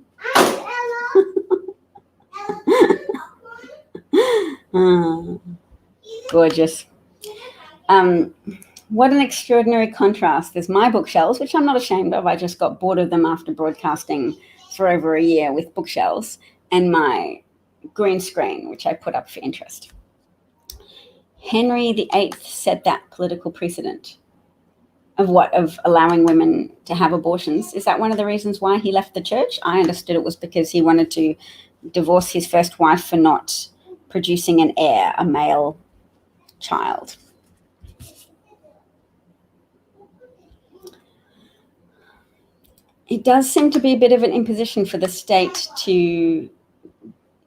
Oh, gorgeous. What an extraordinary contrast. There's my bookshelves, which I'm not ashamed of. I just got bored of them after broadcasting for over a year with bookshelves, and my green screen, which I put up for interest. Henry VIII set that political precedent of what? Of allowing women to have abortions. Is that one of the reasons why he left the church? I understood it was because he wanted to divorce his first wife for not producing an heir, a male child. It does seem to be a bit of an imposition for the state to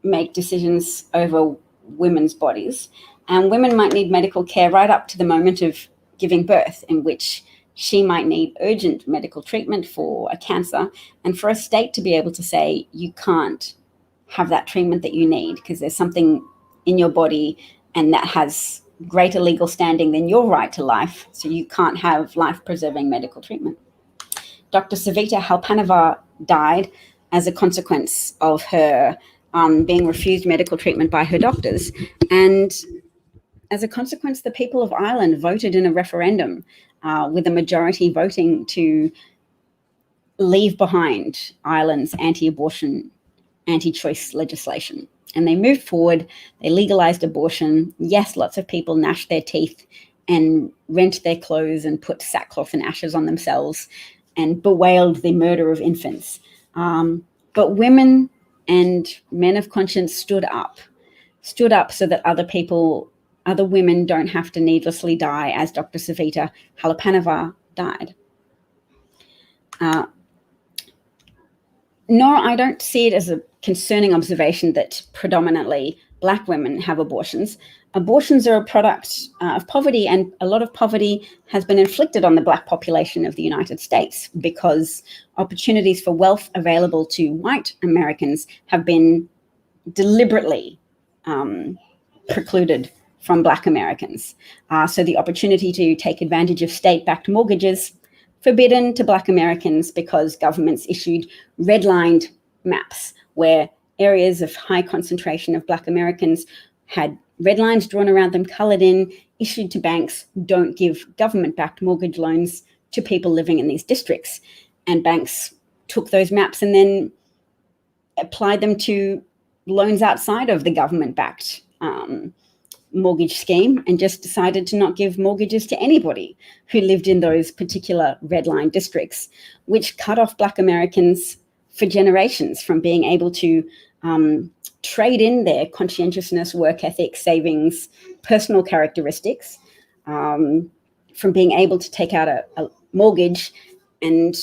make decisions over women's bodies, and women might need medical care right up to the moment of giving birth, in which she might need urgent medical treatment for a cancer, and for a state to be able to say, you can't have that treatment that you need because there's something in your body and that has greater legal standing than your right to life, so you can't have life-preserving medical treatment. Dr. Savita Halpanova died as a consequence of her being refused medical treatment by her doctors. And as a consequence, the people of Ireland voted in a referendum with a majority voting to leave behind Ireland's anti-abortion, anti-choice legislation. And they moved forward. They legalized abortion. Yes, lots of people gnashed their teeth and rent their clothes and put sackcloth and ashes on themselves and bewailed the murder of infants. But women and men of conscience stood up so that other women don't have to needlessly die as Dr. Savita Halapanova died. Nor I don't see it as a concerning observation that predominantly Black women have abortions. Abortions are a product of poverty, and a lot of poverty has been inflicted on the Black population of the United States because opportunities for wealth available to white Americans have been deliberately precluded from Black Americans. So the opportunity to take advantage of state-backed mortgages forbidden to Black Americans because governments issued redlined maps where areas of high concentration of Black Americans had red lines drawn around them, colored in, issued to banks. Don't give government-backed mortgage loans to people living in these districts. And banks took those maps and then applied them to loans outside of the government-backed mortgage scheme and just decided to not give mortgages to anybody who lived in those particular red line districts, which cut off Black Americans for generations from being able to trade in their conscientiousness, work ethic, savings, personal characteristics, from being able to take out a mortgage and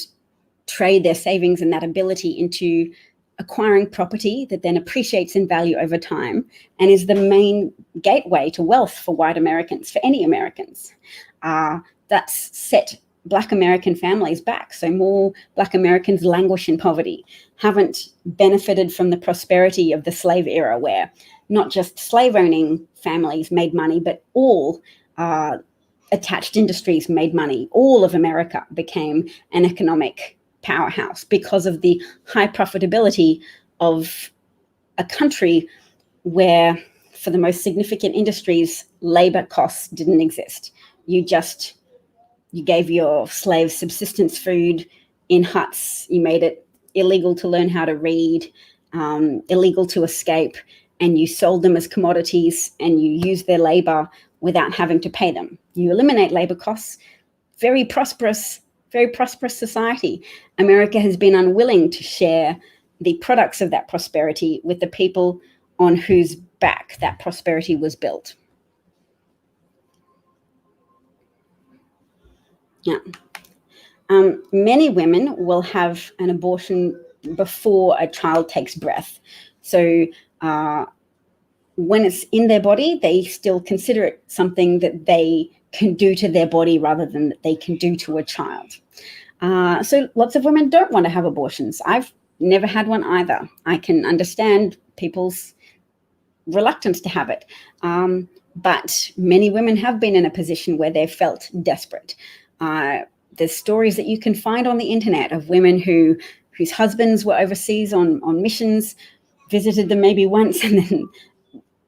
trade their savings and that ability into acquiring property that then appreciates in value over time and is the main gateway to wealth for white Americans, for any Americans. That's set Black American families back. So more Black Americans languish in poverty, haven't benefited from the prosperity of the slave era, where not just slave-owning families made money, but all attached industries made money. All of America became an economic powerhouse because of the high profitability of a country where, for the most significant industries, labor costs didn't exist. You gave your slaves subsistence food in huts. You made it illegal to learn how to read, illegal to escape, and you sold them as commodities, and you used their labor without having to pay them. You eliminate labor costs. Very prosperous society. America has been unwilling to share the products of that prosperity with the people on whose back that prosperity was built. Yeah. Many women will have an abortion before a child takes breath. So when it's in their body, they still consider it something that they can do to their body rather than that they can do to a child. So lots of women don't want to have abortions. I've never had one either. I can understand people's reluctance to have it. But many women have been in a position where they've felt desperate. There's stories that you can find on the internet of women whose husbands were overseas on missions, visited them maybe once and then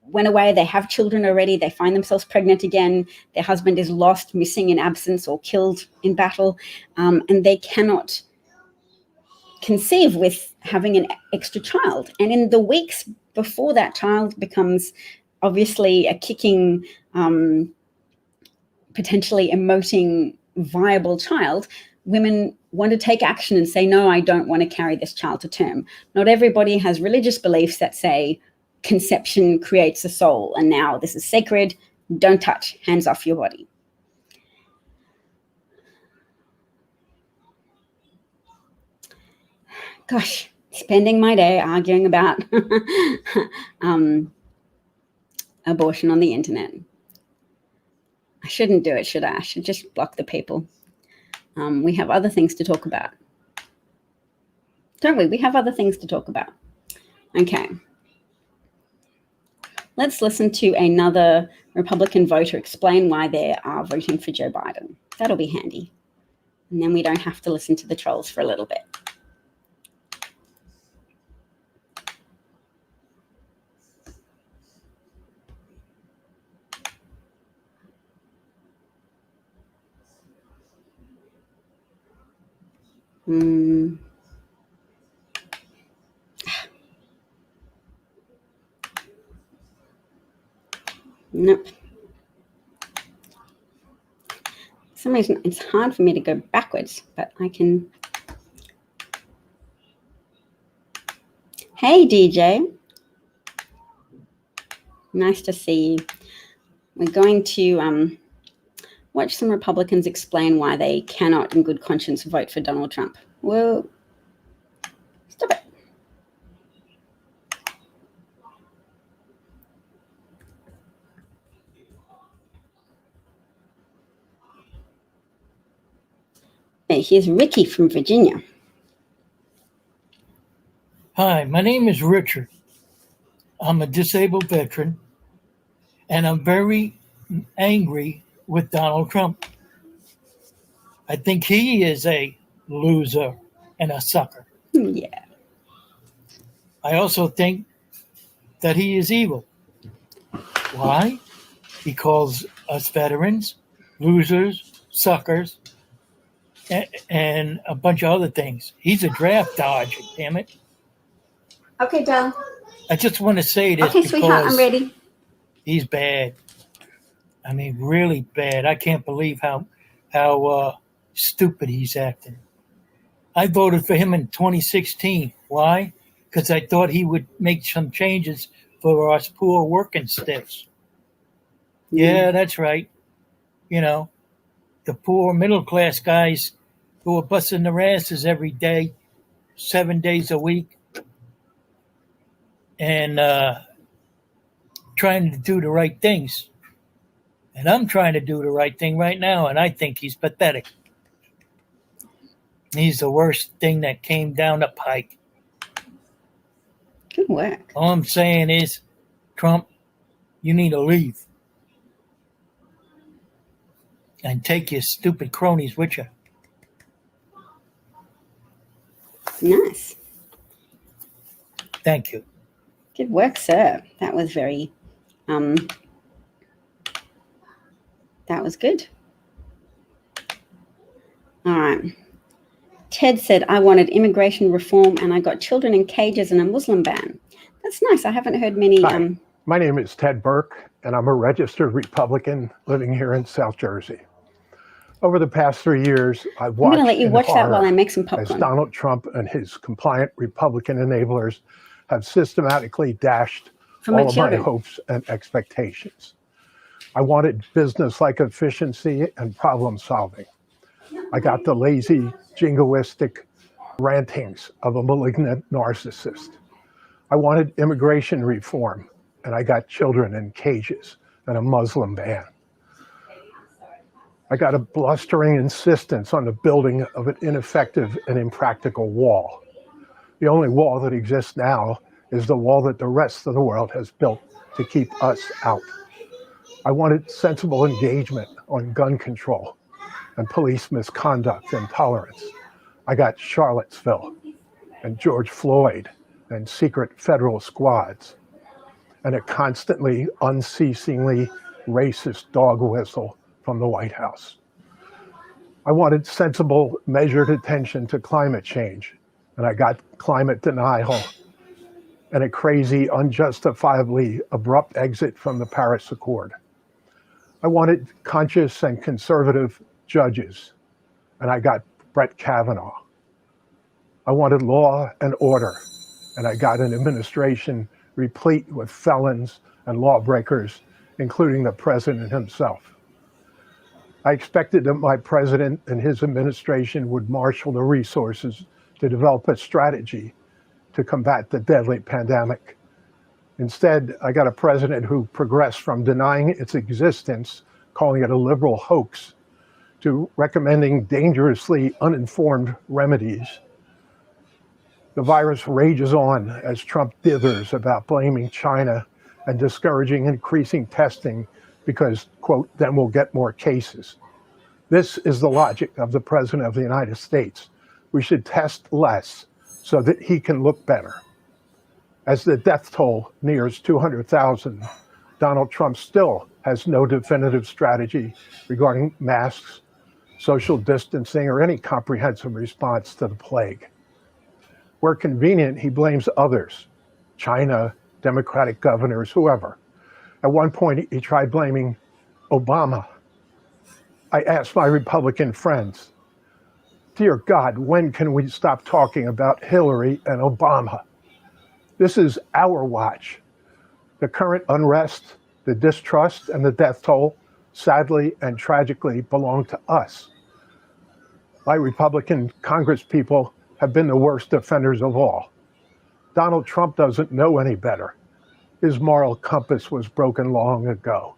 went away. They have children already. They find themselves pregnant again. Their husband is lost, missing in absence, or killed in battle. And they cannot conceive with having an extra child. And in the weeks before that child becomes obviously a kicking, potentially emoting, viable child, women want to take action and say, no, I don't want to carry this child to term. Not everybody has religious beliefs that say conception creates a soul, and now this is sacred, don't touch, hands off your body. Gosh, spending my day arguing about abortion on the internet. I shouldn't do it, should I? I should just block the people. We have other things to talk about. Don't we? We have other things to talk about. Okay. Let's listen to another Republican voter explain why they are voting for Joe Biden. That'll be handy. And then we don't have to listen to the trolls for a little bit. Nope. For some reason, it's hard for me to go backwards, but I can. Hey, DJ. Nice to see you. We're going to watch some Republicans explain why they cannot, in good conscience, vote for Donald Trump. Whoa. Stop it. Hey, here's Ricky from Virginia. Hi, my name is Richard. I'm a disabled veteran, and I'm very angry with Donald Trump. I think he is a loser and a sucker. Yeah. I also think that he is evil. Why? He calls us veterans losers, suckers, and a bunch of other things. He's a draft dodger, damn it. Okay, Dal. I just want to say this Okay, sweetheart, I'm ready. He's bad. I mean, really bad. I can't believe how stupid he's acting. I voted for him in 2016. Why? Because I thought he would make some changes for us poor working stiffs. Yeah, that's right. You know, the poor middle class guys who are busting their asses every day, 7 days a week, and trying to do the right things. And I'm trying to do the right thing right now, and I think he's pathetic. He's the worst thing that came down the pike. Good work. All I'm saying is, Trump, you need to leave. And take your stupid cronies with you. Nice. Thank you. Good work, sir. That was very, that was good. All right. Ted said, I wanted immigration reform and I got children in cages and a Muslim ban. That's nice. I haven't heard many. Hi. My name is Ted Burke, and I'm a registered Republican living here in South Jersey. Over the past 3 years, I've watched I'm going to let you in watch that horror while I make some as popcorn. Donald Trump and his compliant Republican enablers have systematically dashed For my all of my children. hopes and expectations. I wanted business-like efficiency and problem solving. I got the lazy, jingoistic rantings of a malignant narcissist. I wanted immigration reform, and I got children in cages and a Muslim ban. I got a blustering insistence on the building of an ineffective and impractical wall. The only wall that exists now is the wall that the rest of the world has built to keep us out. I wanted sensible engagement on gun control and police misconduct and tolerance. I got Charlottesville and George Floyd and secret federal squads and a constantly, unceasingly racist dog whistle from the White House. I wanted sensible, measured attention to climate change, and I got climate denial and a crazy, unjustifiably abrupt exit from the Paris Accord. I wanted conscious and conservative judges, and I got Brett Kavanaugh. I wanted law and order, and I got an administration replete with felons and lawbreakers, including the president himself. I expected that my president and his administration would marshal the resources to develop a strategy to combat the deadly pandemic. Instead, I got a president who progressed from denying its existence, calling it a liberal hoax, to recommending dangerously uninformed remedies. The virus rages on as Trump dithers about blaming China and discouraging increasing testing because, quote, then we'll get more cases. This is the logic of the President of the United States. We should test less so that he can look better. As the death toll nears 200,000, Donald Trump still has no definitive strategy regarding masks, social distancing, or any comprehensive response to the plague. Where convenient, he blames others, China, Democratic governors, whoever. At one point, he tried blaming Obama. I asked my Republican friends, dear God, when can we stop talking about Hillary and Obama? This is our watch. The current unrest, the distrust, and the death toll, sadly and tragically, belong to us. My Republican congresspeople have been the worst offenders of all. Donald Trump doesn't know any better. His moral compass was broken long ago.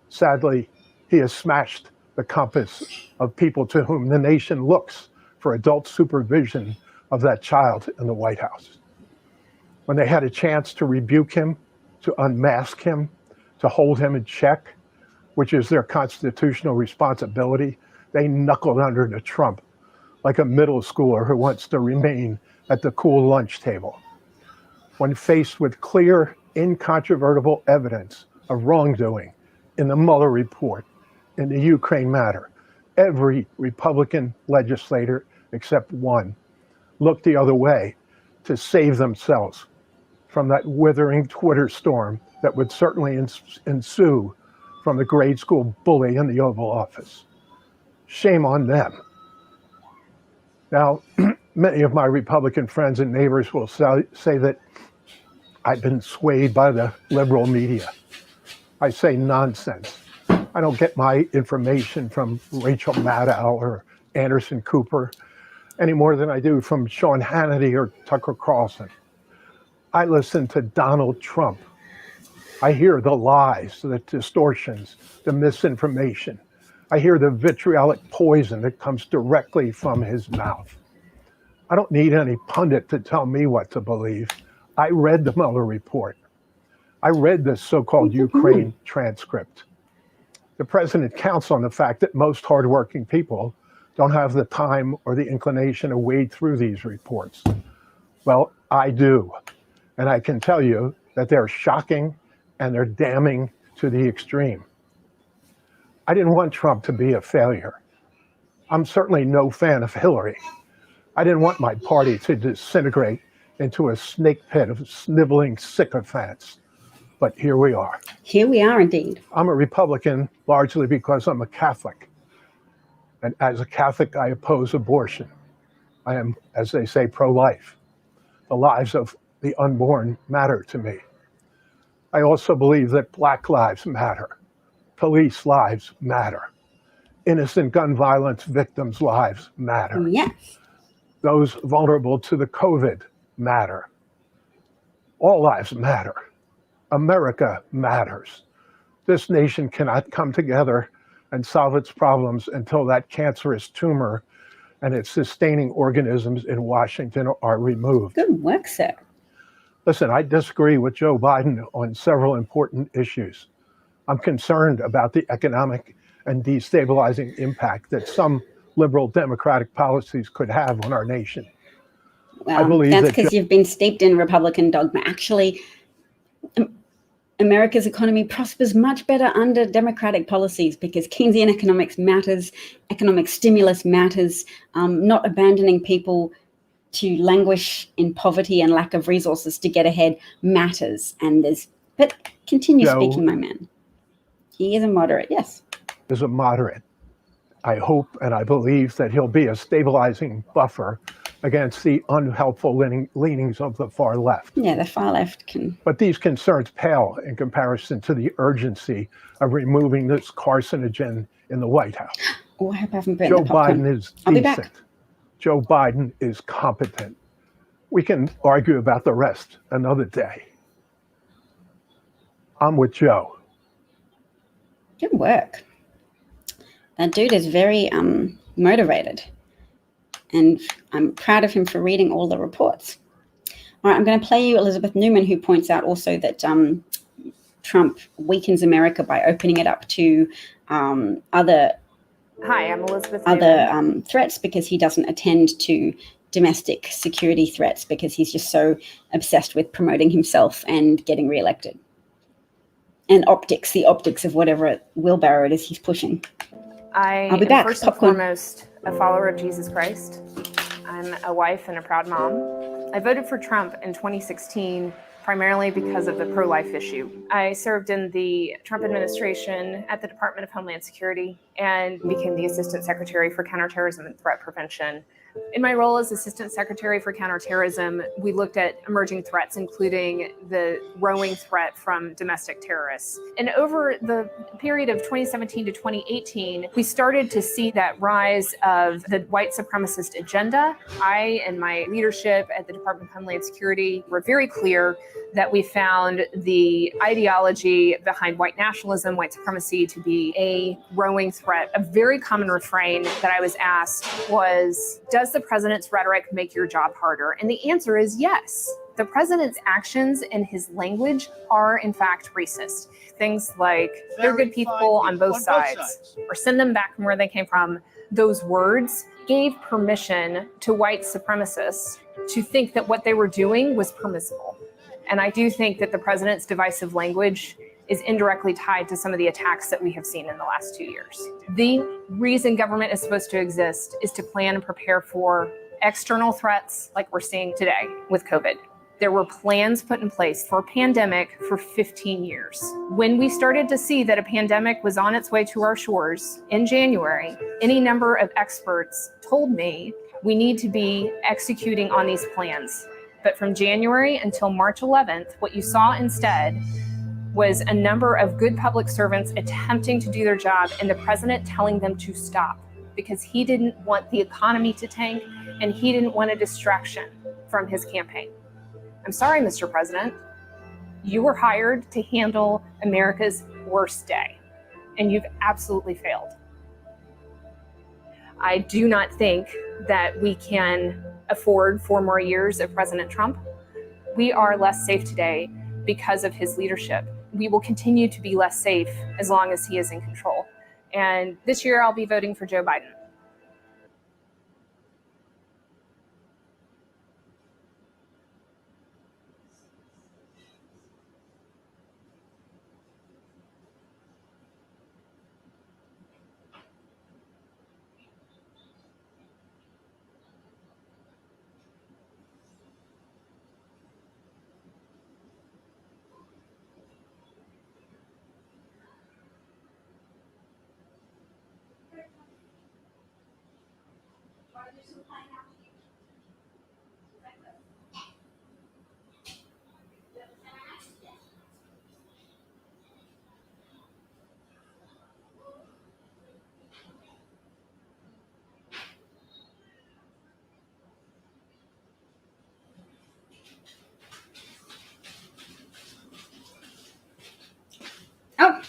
Sadly, he has smashed the compass of people to whom the nation looks for adult supervision of that child in the White House. When they had a chance to rebuke him, to unmask him, to hold him in check, which is their constitutional responsibility, they knuckled under to Trump like a middle schooler who wants to remain at the cool lunch table. When faced with clear, incontrovertible evidence of wrongdoing in the Mueller report, in the Ukraine matter, every Republican legislator except one looked the other way to save themselves from that withering Twitter storm that would certainly ensue from the grade school bully in the Oval Office. Shame on them. Now, many of my Republican friends and neighbors will say that I've been swayed by the liberal media. I say nonsense. I don't get my information from Rachel Maddow or Anderson Cooper any more than I do from Sean Hannity or Tucker Carlson. I listen to Donald Trump. I hear the lies, the distortions, the misinformation. I hear the vitriolic poison that comes directly from his mouth. I don't need any pundit to tell me what to believe. I read the Mueller report. I read the so-called Ukraine transcript. The president counts on the fact that most hardworking people don't have the time or the inclination to wade through these reports. Well, I do. And I can tell you that they're shocking and they're damning to the extreme. I didn't want Trump to be a failure. I'm certainly no fan of Hillary. I didn't want my party to disintegrate into a snake pit of sniveling sycophants. But here we are. Here we are indeed. I'm a Republican largely because I'm a Catholic. And as a Catholic, I oppose abortion. I am, as they say, pro-life. The lives of the unborn matter to me. I also believe that Black lives matter. Police lives matter. Innocent gun violence victims' lives matter. Yes. Those vulnerable to the COVID matter. All lives matter. America matters. This nation cannot come together and solve its problems until that cancerous tumor and its sustaining organisms in Washington are removed. Good work, sir. Listen, I disagree with Joe Biden on several important issues. I'm concerned about the economic and destabilizing impact that some liberal democratic policies could have on our nation. Well, that's because you've been steeped in Republican dogma. Actually, America's economy prospers much better under democratic policies because Keynesian economics matters, economic stimulus matters, not abandoning people to languish in poverty and lack of resources to get ahead matters. But continue speaking, my man. He is a moderate, yes. Is a moderate. I hope and I believe that he'll be a stabilizing buffer against the unhelpful leanings of the far left. Yeah, the far left can. But these concerns pale in comparison to the urgency of removing this carcinogen in the White House. Oh, I hope I haven't been Joe Biden is I'll decent. be back. Joe Biden is competent. We can argue about the rest another day. I'm with Joe. Good work. That dude is very motivated. And I'm proud of him for reading all the reports. All right, I'm going to play you Elizabeth Newman, who points out also that Trump weakens America by opening it up to other Hi, I'm Elizabeth Newman. Threats because he doesn't attend to domestic security threats because he's just so obsessed with promoting himself and getting reelected. And the optics of whatever wheelbarrow it is he's pushing. I'll be back. First and foremost, a follower of Jesus Christ. I'm a wife and a proud mom. I voted for Trump in 2016 primarily because of the pro-life issue. I served in the Trump administration at the Department of Homeland Security and became the Assistant Secretary for Counterterrorism and Threat Prevention. In my role as Assistant Secretary for Counterterrorism, we looked at emerging threats, including the growing threat from domestic terrorists. And over the period of 2017 to 2018, we started to see that rise of the white supremacist agenda. I and my leadership at the Department of Homeland Security were very clear that we found the ideology behind white nationalism, white supremacy to be a growing threat. A very common refrain that I was asked was, does the president's rhetoric make your job harder? And the answer is yes. The president's actions and his language are in fact racist. Things like, they're good people on both sides, or send them back from where they came from. Those words gave permission to white supremacists to think that what they were doing was permissible. And I do think that the president's divisive language is indirectly tied to some of the attacks that we have seen in the last 2 years. The reason government is supposed to exist is to plan and prepare for external threats like we're seeing today with COVID. There were plans put in place for a pandemic for 15 years. When we started to see that a pandemic was on its way to our shores in January, any number of experts told me we need to be executing on these plans. But from January until March 11th, what you saw instead was a number of good public servants attempting to do their job and the president telling them to stop because he didn't want the economy to tank and he didn't want a distraction from his campaign. I'm sorry, Mr. President. You were hired to handle America's worst day, and you've absolutely failed. I do not think that we can afford 4 more years of President Trump. We are less safe today because of his leadership. We will continue to be less safe as long as he is in control. And this year I'll be voting for Joe Biden. Oh.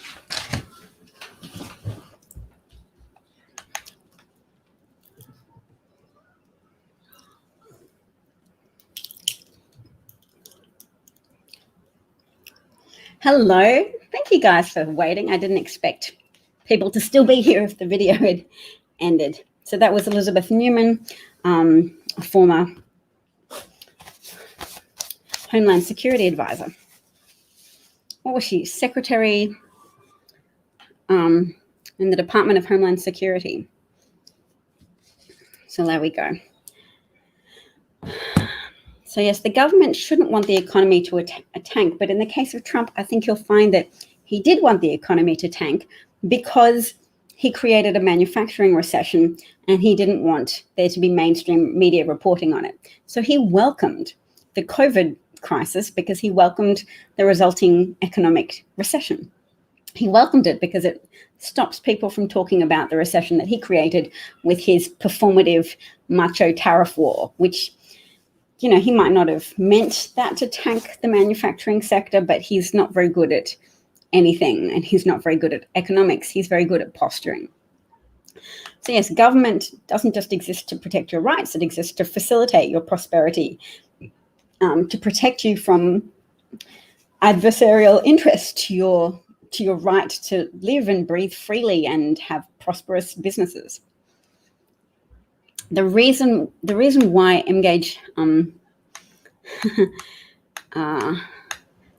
Hello. Thank you guys for waiting. I didn't expect people to still be here if the video had ended. So that was Elizabeth Newman, a former Homeland Security advisor. What was she? Secretary in the Department of Homeland Security. So there we go. So yes, the government shouldn't want the economy to tank, but in the case of Trump, I think you'll find that he did want the economy to tank because he created a manufacturing recession and he didn't want there to be mainstream media reporting on it. So he welcomed the COVID crisis because he welcomed the resulting economic recession. He welcomed it because it stops people from talking about the recession that he created with his performative macho tariff war, which, you know, he might not have meant that to tank the manufacturing sector, but he's not very good at anything and he's not very good at economics. He's very good at posturing. So yes, government doesn't just exist to protect your rights, it exists to facilitate your prosperity, to protect you from adversarial interest to your right to live and breathe freely and have prosperous businesses. The reason why Engage,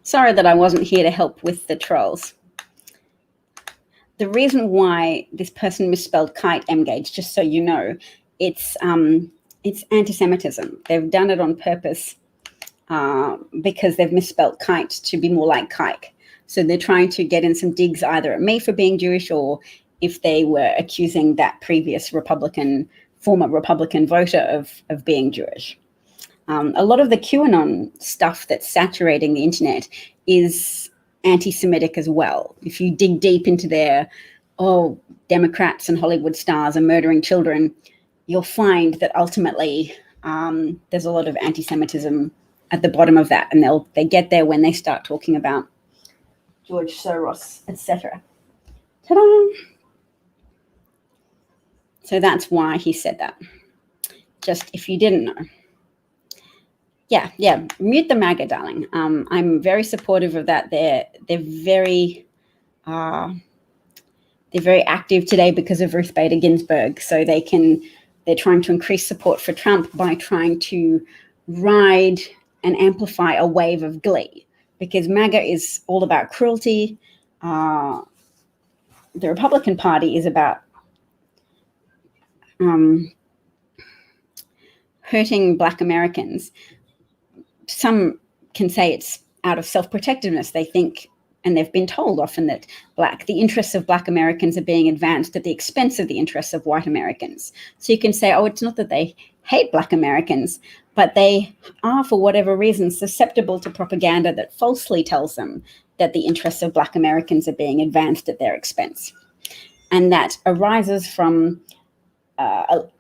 sorry that I wasn't here to help with the trolls. The reason why this person misspelled kite, Engage, just so you know, it's anti-Semitism. They've done it on purpose because they've misspelled kite to be more like kike. So they're trying to get in some digs either at me for being Jewish or if they were accusing that previous former Republican voter of being Jewish. A lot of the QAnon stuff that's saturating the internet is anti-Semitic as well. If you dig deep into their, Democrats and Hollywood stars are murdering children, you'll find that ultimately there's a lot of anti-Semitism at the bottom of that. And they get there when they start talking about George Soros, etc. Ta-da! So that's why he said that. Just if you didn't know. Yeah, mute the MAGA, darling. I'm very supportive of that. They're very active today because of Ruth Bader Ginsberg. So they're trying to increase support for Trump by trying to ride and amplify a wave of glee. Because MAGA is all about cruelty. The Republican Party is about hurting Black Americans. Some can say it's out of self-protectiveness. They think, and they've been told often, that the interests of Black Americans are being advanced at the expense of the interests of white Americans. So you can say, it's not that they hate Black Americans, but they are, for whatever reason, susceptible to propaganda that falsely tells them that the interests of Black Americans are being advanced at their expense. And that arises from an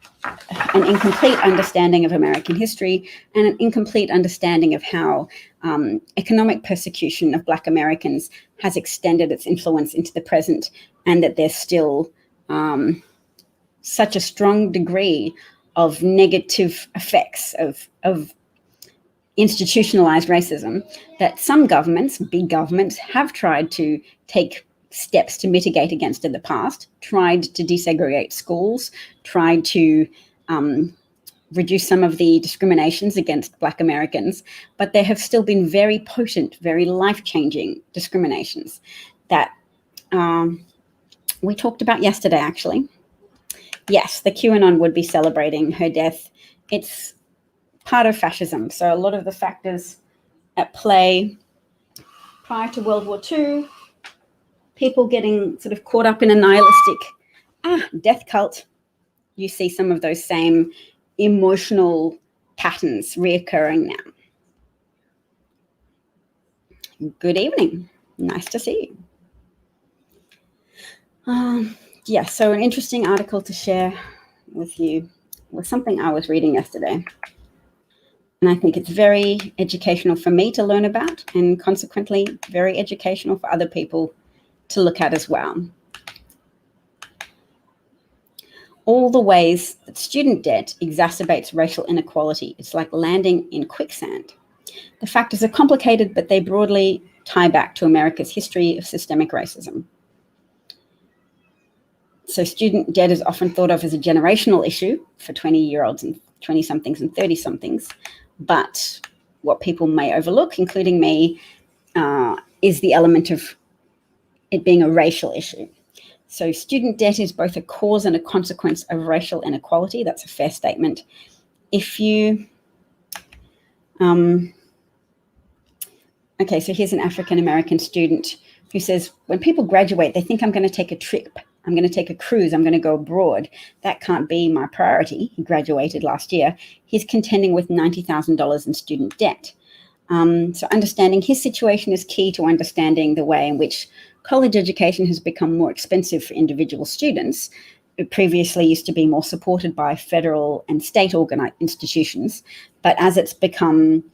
incomplete understanding of American history and an incomplete understanding of how economic persecution of Black Americans has extended its influence into the present, and that there's still such a strong degree of negative effects of institutionalized racism that some governments, big governments, have tried to take steps to mitigate against in the past, tried to desegregate schools, tried to reduce some of the discriminations against Black Americans, but there have still been very potent, very life-changing discriminations that we talked about yesterday, actually. Yes, the QAnon would be celebrating her death. It's part of fascism. So a lot of the factors at play prior to World War II, people getting sort of caught up in a nihilistic death cult, you see some of those same emotional patterns reoccurring now. Good evening. Nice to see you. Yeah, so an interesting article to share with you was something I was reading yesterday. And I think it's very educational for me to learn about, and consequently very educational for other people to look at as well. All the ways that student debt exacerbates racial inequality. It's like landing in quicksand. The factors are complicated, but they broadly tie back to America's history of systemic racism. So student debt is often thought of as a generational issue for 20-year-olds and 20-somethings and 30-somethings. But what people may overlook, including me, is the element of it being a racial issue. So student debt is both a cause and a consequence of racial inequality. That's a fair statement. If you, okay, so here's an African-American student who says, when people graduate, they think I'm going to take a trip. I'm going to take a cruise. I'm going to go abroad. That can't be my priority. He graduated last year. He's contending with $90,000 in student debt. So understanding his situation is key to understanding the way in which college education has become more expensive for individual students. It previously used to be more supported by federal and state institutions, but as it's become,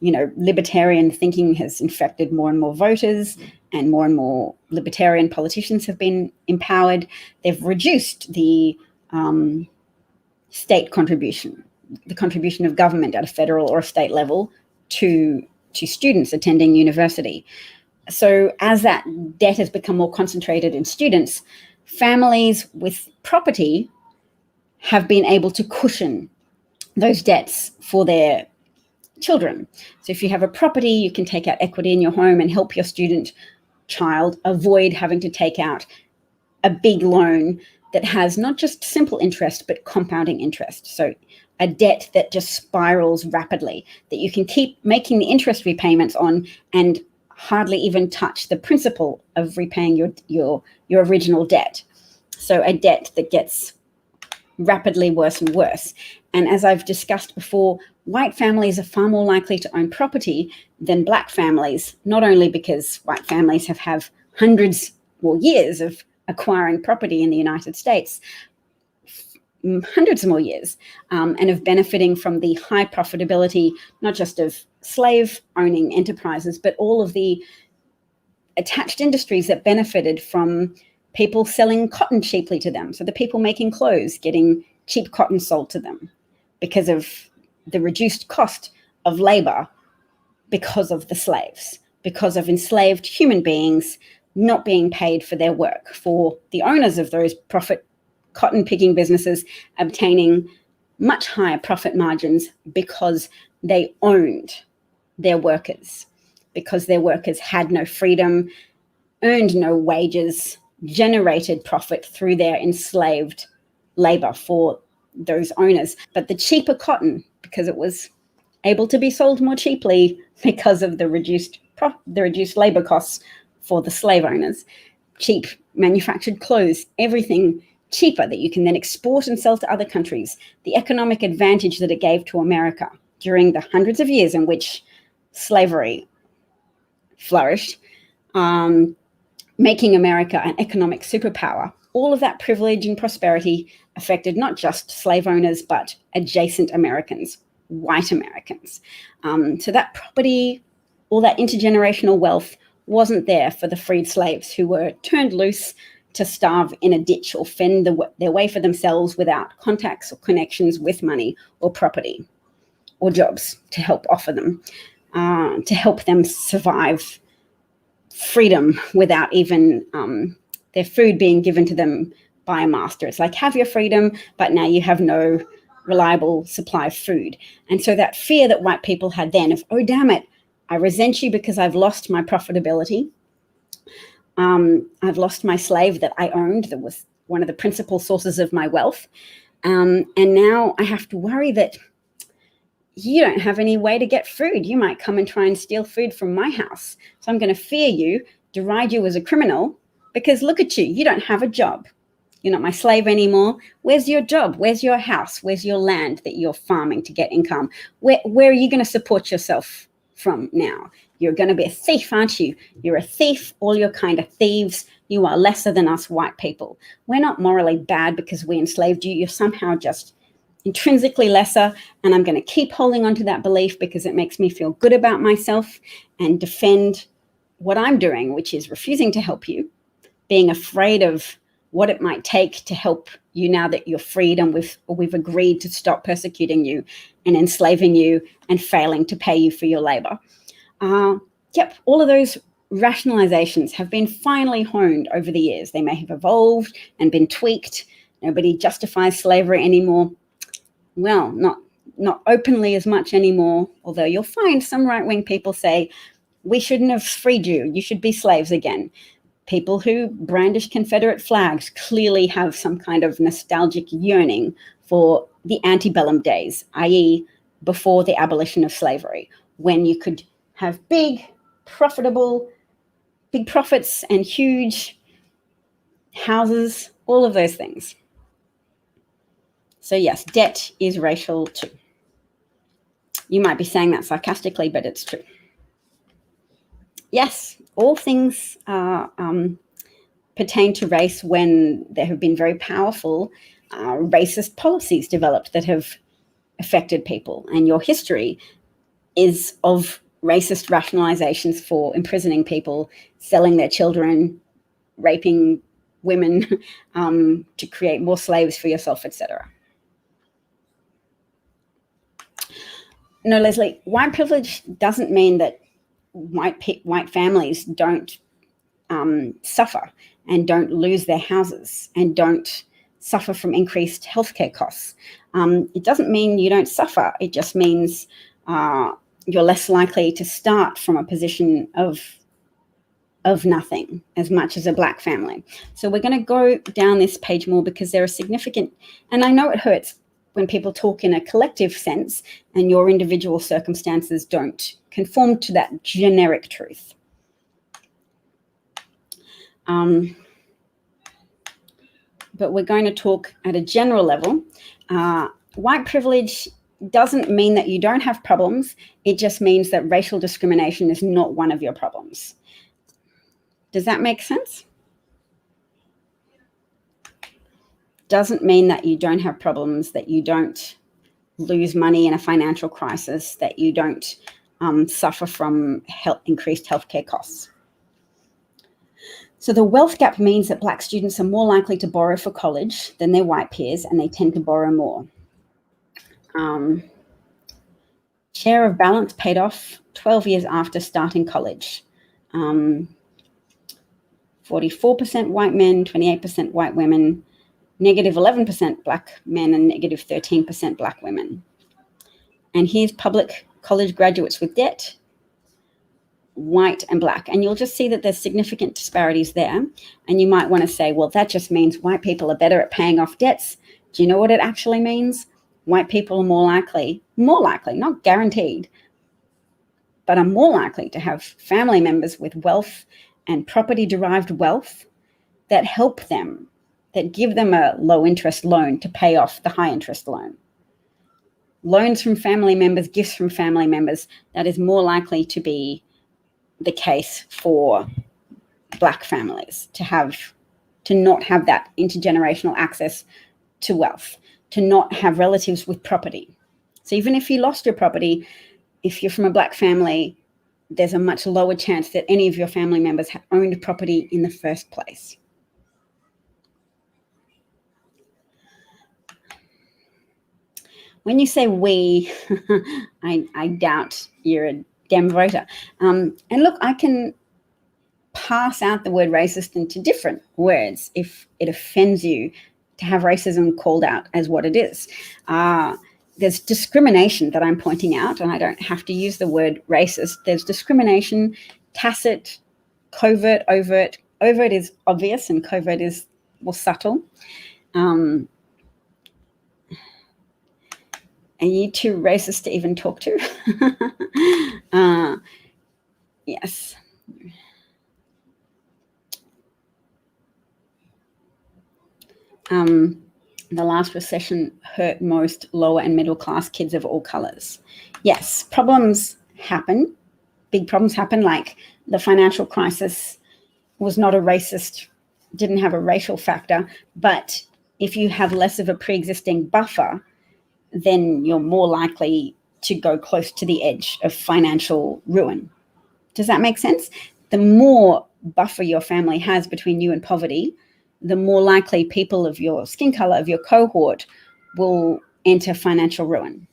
libertarian thinking has infected more and more voters, and more libertarian politicians have been empowered, they've reduced the state contribution, the contribution of government at a federal or a state level to students attending university. So as that debt has become more concentrated in students, families with property have been able to cushion those debts for their children. So if you have a property, you can take out equity in your home and help your child avoid having to take out a big loan that has not just simple interest, but compounding interest. So a debt that just spirals rapidly, that you can keep making the interest repayments on and hardly even touch the principal of repaying your original debt. So a debt that gets rapidly worse and worse. And as I've discussed before, white families are far more likely to own property than Black families, not only because white families have hundreds more years of acquiring property in the United States, hundreds more years, and of benefiting from the high profitability, not just of slave owning enterprises, but all of the attached industries that benefited from people selling cotton cheaply to them. So the people making clothes getting cheap cotton sold to them because of the reduced cost of labor, because of the slaves, because of enslaved human beings not being paid for their work, for the owners of those profit cotton picking businesses obtaining much higher profit margins because they owned their workers, because their workers had no freedom, earned no wages, generated profit through their enslaved labor for those owners. But the cheaper cotton, because it was able to be sold more cheaply because of the reduced labor costs for the slave owners, cheap manufactured clothes, everything cheaper that you can then export and sell to other countries, the economic advantage that it gave to America during the hundreds of years in which slavery flourished, making America an economic superpower. All of that privilege and prosperity affected not just slave owners, but adjacent Americans, white Americans. So that property, all that intergenerational wealth wasn't there for the freed slaves who were turned loose to starve in a ditch or fend their way for themselves without contacts or connections with money or property or jobs to help offer them, to help them survive freedom without even their food being given to them by a master. It's like, have your freedom, but now you have no reliable supply of food. And so that fear that white people had then of, oh, damn it, I resent you because I've lost my profitability. I've lost my slave that I owned, that was one of the principal sources of my wealth. And now I have to worry that you don't have any way to get food. You might come and try and steal food from my house. So I'm going to fear you, deride you as a criminal, because look at you, you don't have a job. You're not my slave anymore. Where's your job? Where's your house? Where's your land that you're farming to get income? Where are you going to support yourself from now? You're going to be a thief, aren't you? You're a thief. All your kind of thieves. You are lesser than us white people. We're not morally bad because we enslaved you. You're somehow just intrinsically lesser, and I'm going to keep holding on to that belief because it makes me feel good about myself and defend what I'm doing, which is refusing to help you, being afraid of what it might take to help you now that you're freed and we've agreed to stop persecuting you and enslaving you and failing to pay you for your labor. Yep, all of those rationalizations have been finely honed over the years. They may have evolved and been tweaked. Nobody justifies slavery anymore. Well, not openly as much anymore, although you'll find some right-wing people say, we shouldn't have freed you. You should be slaves again. People who brandish Confederate flags clearly have some kind of nostalgic yearning for the antebellum days, i.e. before the abolition of slavery, when you could have big profits and huge houses, all of those things. So yes, debt is racial too. You might be saying that sarcastically, but it's true. Yes, all things pertain to race when there have been very powerful racist policies developed that have affected people. And your history is of racist rationalizations for imprisoning people, selling their children, raping women to create more slaves for yourself, etc. No, Leslie, white privilege doesn't mean that white families don't suffer and don't lose their houses and don't suffer from increased healthcare costs. It doesn't mean you don't suffer. It just means you're less likely to start from a position of nothing as much as a black family. So we're going to go down this page more because there are significant, and I know it hurts when people talk in a collective sense and your individual circumstances don't conform to that generic truth. But we're going to talk at a general level. White privilege doesn't mean that you don't have problems. It just means that racial discrimination is not one of your problems. Does that make sense? Doesn't mean that you don't have problems, that you don't lose money in a financial crisis, that you don't suffer from increased healthcare costs. So the wealth gap means that black students are more likely to borrow for college than their white peers, and they tend to borrow more. Share of balance paid off 12 years after starting college. 44% white men, 28% white women, negative 11% black men, and negative 13% black women. And here's public college graduates with debt, white and black. And you'll just see that there's significant disparities there. And you might want to say, well, that just means white people are better at paying off debts. Do you know what it actually means? White people are more likely, not guaranteed, but are more likely to have family members with wealth and property-derived wealth that help them, that give them a low-interest loan to pay off the high-interest loan. Loans from family members, gifts from family members, that is more likely to be the case for Black families to not have that intergenerational access to wealth, to not have relatives with property. So even if you lost your property, if you're from a Black family, there's a much lower chance that any of your family members have owned property in the first place. When you say we, I doubt you're a Dem voter. And look, I can pass out the word racist into different words if it offends you to have racism called out as what it is. There's discrimination that I'm pointing out, and I don't have to use the word racist. There's discrimination, tacit, covert, overt. Overt is obvious and covert is more subtle. Are you too racist to even talk to? Yes. The last recession hurt most lower and middle class kids of all colors. Yes, problems happen. Big problems happen, like the financial crisis was not a racist, didn't have a racial factor, but if you have less of a pre-existing buffer, then you're more likely to go close to the edge of financial ruin. Does that make sense? The more buffer your family has between you and poverty, the more likely people of your skin color, of your cohort, will enter financial ruin.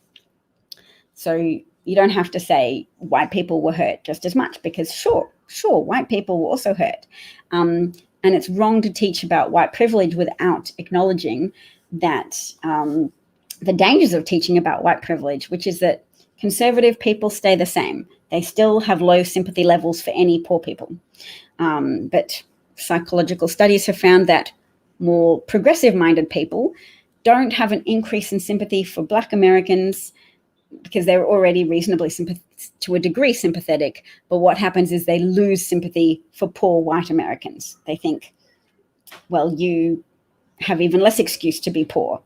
So you don't have to say white people were hurt just as much, because sure, white people were also hurt. And it's wrong to teach about white privilege without acknowledging that the dangers of teaching about white privilege, which is that conservative people stay the same. They still have low sympathy levels for any poor people. But psychological studies have found that more progressive-minded people don't have an increase in sympathy for Black Americans because they're already reasonably to a degree sympathetic. But what happens is they lose sympathy for poor white Americans. They think, well, you have even less excuse to be poor.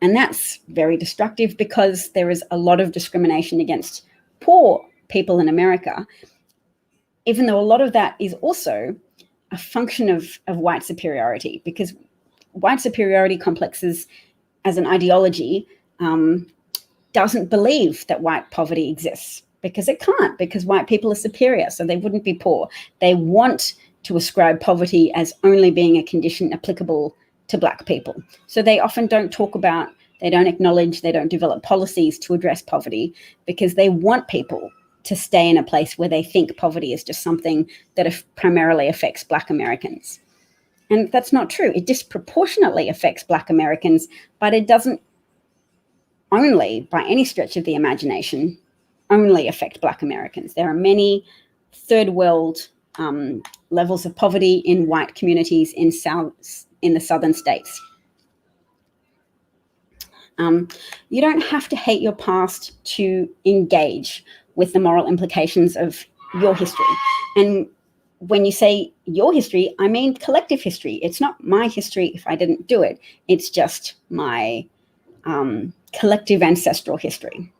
And that's very destructive because there is a lot of discrimination against poor people in America, even though a lot of that is also a function of white superiority, because white superiority complexes as an ideology doesn't believe that white poverty exists, because it can't, because white people are superior, so they wouldn't be poor. They want to ascribe poverty as only being a condition applicable to Black people. So they often don't talk about, they don't acknowledge, they don't develop policies to address poverty, because they want people to stay in a place where they think poverty is just something that primarily affects Black Americans. And that's not true. It disproportionately affects Black Americans, but it doesn't only, by any stretch of the imagination, only affect Black Americans. There are many third world levels of poverty in white communities in the southern states. You don't have to hate your past to engage with the moral implications of your history. And when you say your history, I mean collective history. It's not my history if I didn't do it. It's just my collective ancestral history.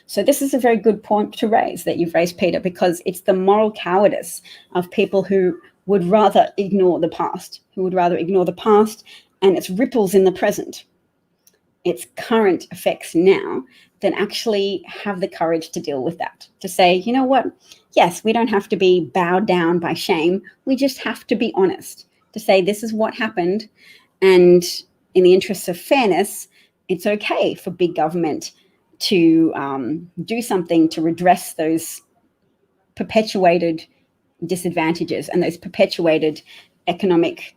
So this is a very good point to raise that you've raised, Peter, because it's the moral cowardice of people who would rather ignore the past, and its ripples in the present, its current effects now, than actually have the courage to deal with that. To say, you know what? Yes, we don't have to be bowed down by shame. We just have to be honest. To say this is what happened, and in the interests of fairness, it's okay for big government to do something to redress those perpetuated disadvantages and those perpetuated economic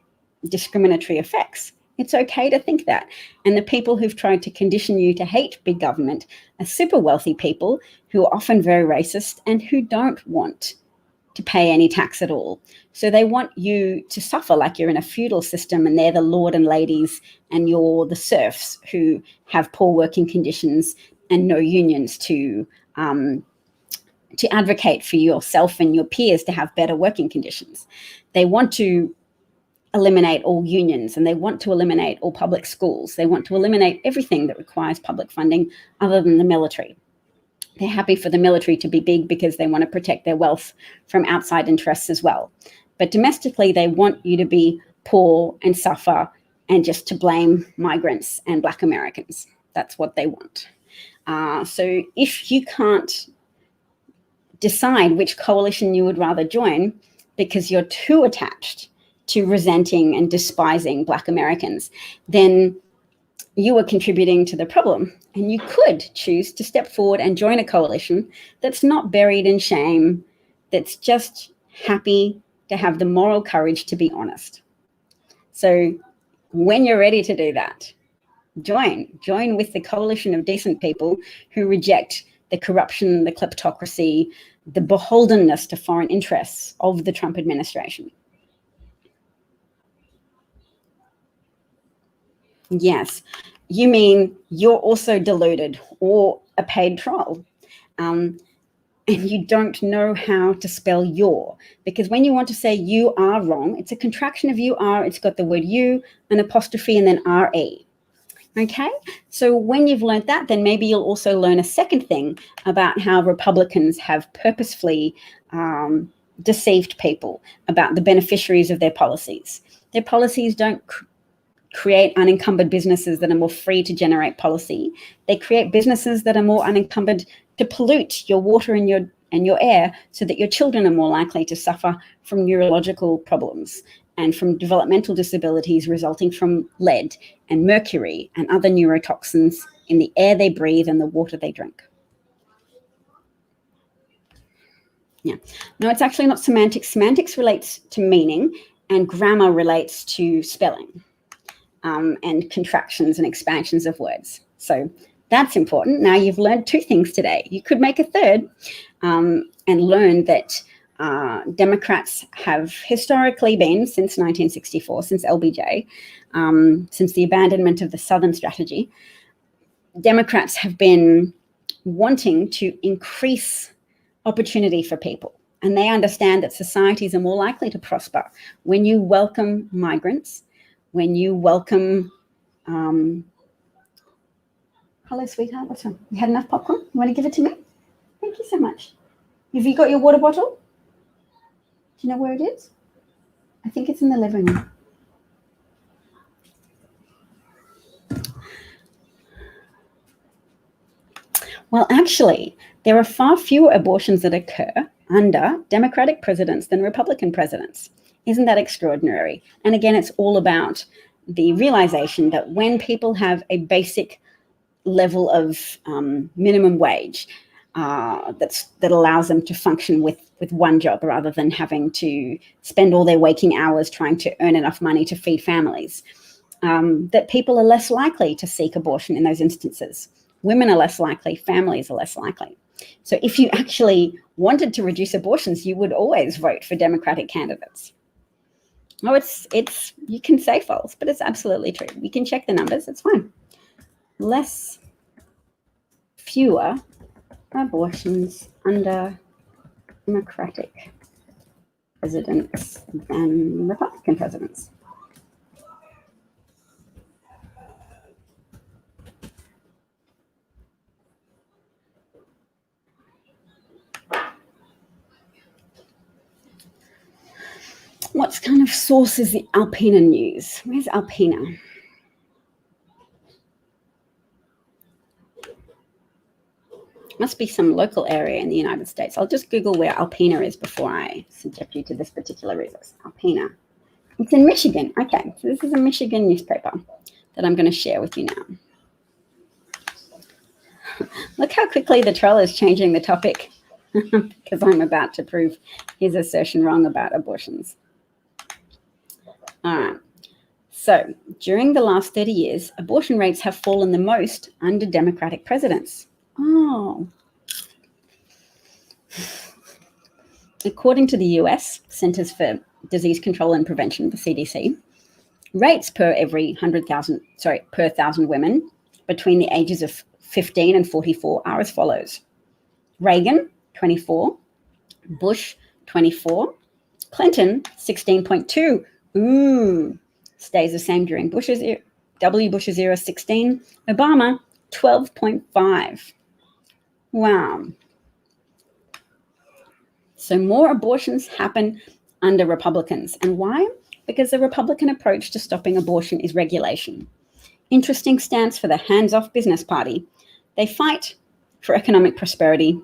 discriminatory effects. It's okay to think that. And the people who've tried to condition you to hate big government are super wealthy people who are often very racist and who don't want to pay any tax at all. So they want you to suffer like you're in a feudal system and they're the lord and ladies and you're the serfs who have poor working conditions and no unions to advocate for yourself and your peers to have better working conditions. They want to eliminate all unions and they want to eliminate all public schools. They want to eliminate everything that requires public funding other than the military. They're happy for the military to be big because they want to protect their wealth from outside interests as well. But domestically, they want you to be poor and suffer and just to blame migrants and Black Americans. That's what they want. So if you can't decide which coalition you would rather join because you're too attached to resenting and despising Black Americans, then you are contributing to the problem. And you could choose to step forward and join a coalition that's not buried in shame, that's just happy to have the moral courage to be honest. So when you're ready to do that, join with the coalition of decent people who reject the corruption, the kleptocracy, the beholdenness to foreign interests of the Trump administration. Yes, you mean you're also deluded or a paid troll. And you don't know how to spell your, because when you want to say you are wrong, it's a contraction of you are, it's got the word you, an apostrophe, and then R-E. Okay, so when you've learned that, then maybe you'll also learn a second thing about how Republicans have purposefully deceived people about the beneficiaries of their policies. Their policies don't create unencumbered businesses that are more free to generate policy. They create businesses that are more unencumbered to pollute your water and your air, so that your children are more likely to suffer from neurological problems and from developmental disabilities resulting from lead and mercury and other neurotoxins in the air they breathe and the water they drink. Yeah. No, it's actually not semantics. Semantics relates to meaning, and grammar relates to spelling and contractions and expansions of words. So that's important. Now you've learned two things today. You could make a third and learn that Democrats have historically been, since 1964, since LBJ, since the abandonment of the Southern strategy, Democrats have been wanting to increase opportunity for people. And they understand that societies are more likely to prosper when you welcome migrants, when you welcome... Hello, sweetheart. What's wrong? You had enough popcorn? You want to give it to me? Thank you so much. Have you got your water bottle? Do you know where it is? I think it's in the living room. Well, actually, there are far fewer abortions that occur under Democratic presidents than Republican presidents. Isn't that extraordinary? And again, it's all about the realization that when people have a basic level of minimum wage that allows them to function with one job rather than having to spend all their waking hours trying to earn enough money to feed families, that people are less likely to seek abortion in those instances. Women are less likely, families are less likely. So if you actually wanted to reduce abortions, you would always vote for Democratic candidates. Oh, it's you can say false, but it's absolutely true. You can check the numbers, it's fine. Fewer abortions under Democratic presidents than Republican presidents. What kind of source is the Alpena News? Where's Alpena? Must be some local area in the United States. I'll just Google where Alpena is before I subject you to this particular resource. Alpena. It's in Michigan. Okay, so this is a Michigan newspaper that I'm going to share with you now. Look how quickly the troll is changing the topic because I'm about to prove his assertion wrong about abortions. All right. So during the last 30 years, abortion rates have fallen the most under Democratic presidents. Oh. According to the US Centers for Disease Control and Prevention, the CDC, rates per 1,000 women between the ages of 15 and 44 are as follows. Reagan, 24. Bush, 24. Clinton, 16.2. Ooh, stays the same during Bush's era, 16. Obama, 12.5. Wow. So more abortions happen under Republicans. And why? Because the Republican approach to stopping abortion is regulation. Interesting stance for the hands-off business party. They fight for economic prosperity.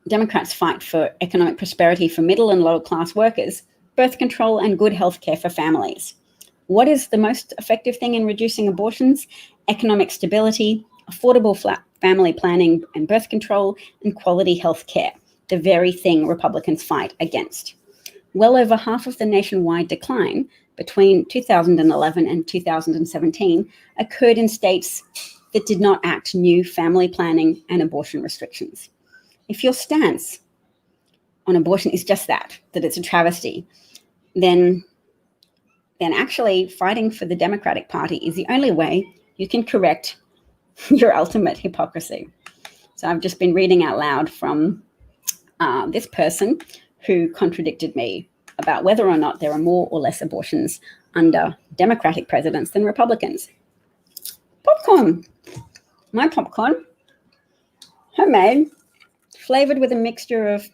Democrats fight for economic prosperity for middle and lower class workers, birth control, and good health care for families. What is the most effective thing in reducing abortions? Economic stability, affordable family planning and birth control, and quality health care, the very thing Republicans fight against. Well over half of the nationwide decline between 2011 and 2017 occurred in states that did not act new family planning and abortion restrictions. If your stance on abortion is just that it's a travesty, then actually fighting for the Democratic Party is the only way you can correct your ultimate hypocrisy. So I've just been reading out loud from this person who contradicted me about whether or not there are more or less abortions under Democratic presidents than Republicans. Popcorn. My popcorn. Homemade. Flavored with a mixture of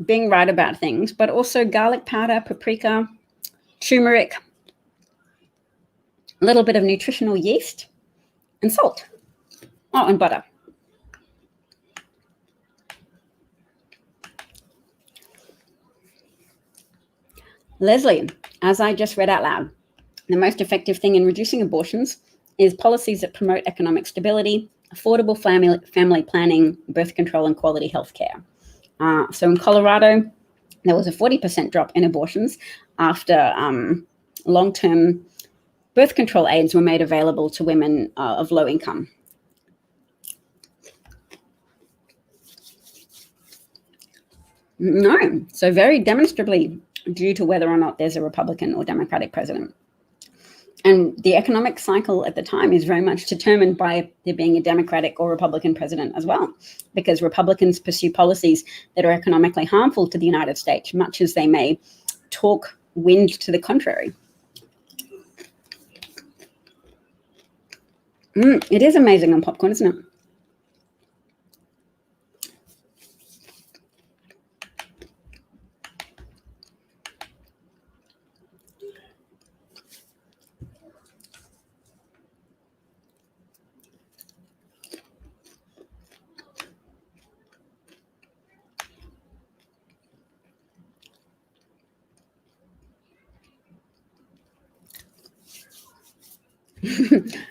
being right about things, but also garlic powder, paprika, turmeric, a little bit of nutritional yeast, and salt. Oh, and butter. Leslie, as I just read out loud, the most effective thing in reducing abortions is policies that promote economic stability, affordable family planning, birth control, and quality health care. So in Colorado, there was a 40% drop in abortions after long-term birth control aids were made available to women of low income. No, so very demonstrably due to whether or not there's a Republican or Democratic president. And the economic cycle at the time is very much determined by there being a Democratic or Republican president as well, because Republicans pursue policies that are economically harmful to the United States, much as they may talk wind to the contrary. It is amazing on popcorn, isn't it?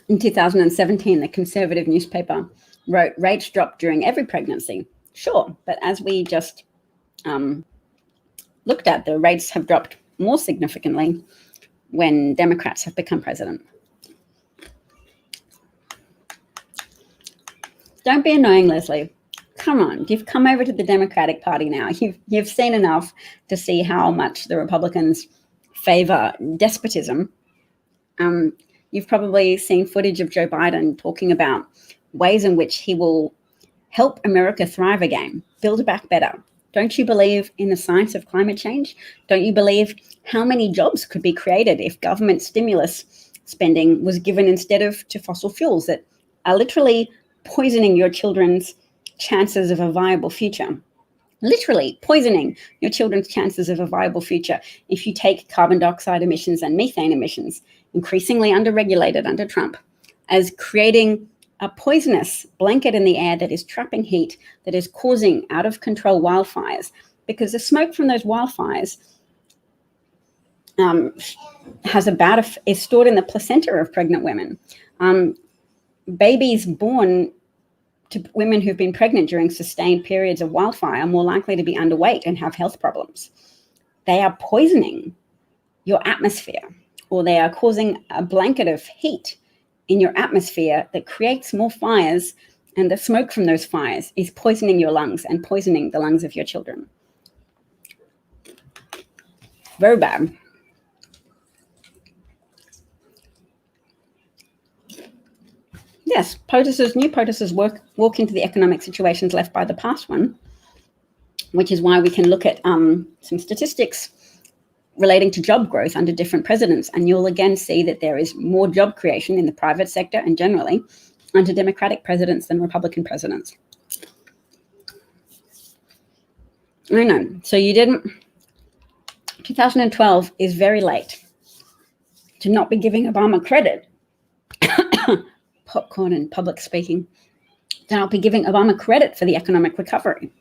In 2017, the conservative newspaper wrote, rates dropped during every pregnancy. Sure, but as we just looked at, the rates have dropped more significantly when Democrats have become president. Don't be annoying, Leslie. Come on, you've come over to the Democratic Party now. You've seen enough to see how much the Republicans favor despotism. You've probably seen footage of Joe Biden talking about ways in which he will help America thrive again, build back better. Don't you believe in the science of climate change? Don't you believe how many jobs could be created if government stimulus spending was given instead of to fossil fuels that are literally poisoning your children's chances of a viable future? Literally poisoning your children's chances of a viable future if you take carbon dioxide emissions and methane emissions, increasingly underregulated under Trump, as creating a poisonous blanket in the air that is trapping heat, that is causing out of control wildfires, because the smoke from those wildfires is stored in the placenta of pregnant women. Babies born to women who've been pregnant during sustained periods of wildfire are more likely to be underweight and have health problems. They are poisoning your atmosphere, or they are causing a blanket of heat in your atmosphere that creates more fires, and the smoke from those fires is poisoning your lungs and poisoning the lungs of your children. Very bad. Yes, new POTUSes walk into the economic situations left by the past one, which is why we can look at some statistics relating to job growth under different presidents. And you'll again see that there is more job creation in the private sector and generally under Democratic presidents than Republican presidents. I know. So you didn't. 2012 is very late to not be giving Obama credit. Popcorn and public speaking. To not be giving Obama credit for the economic recovery.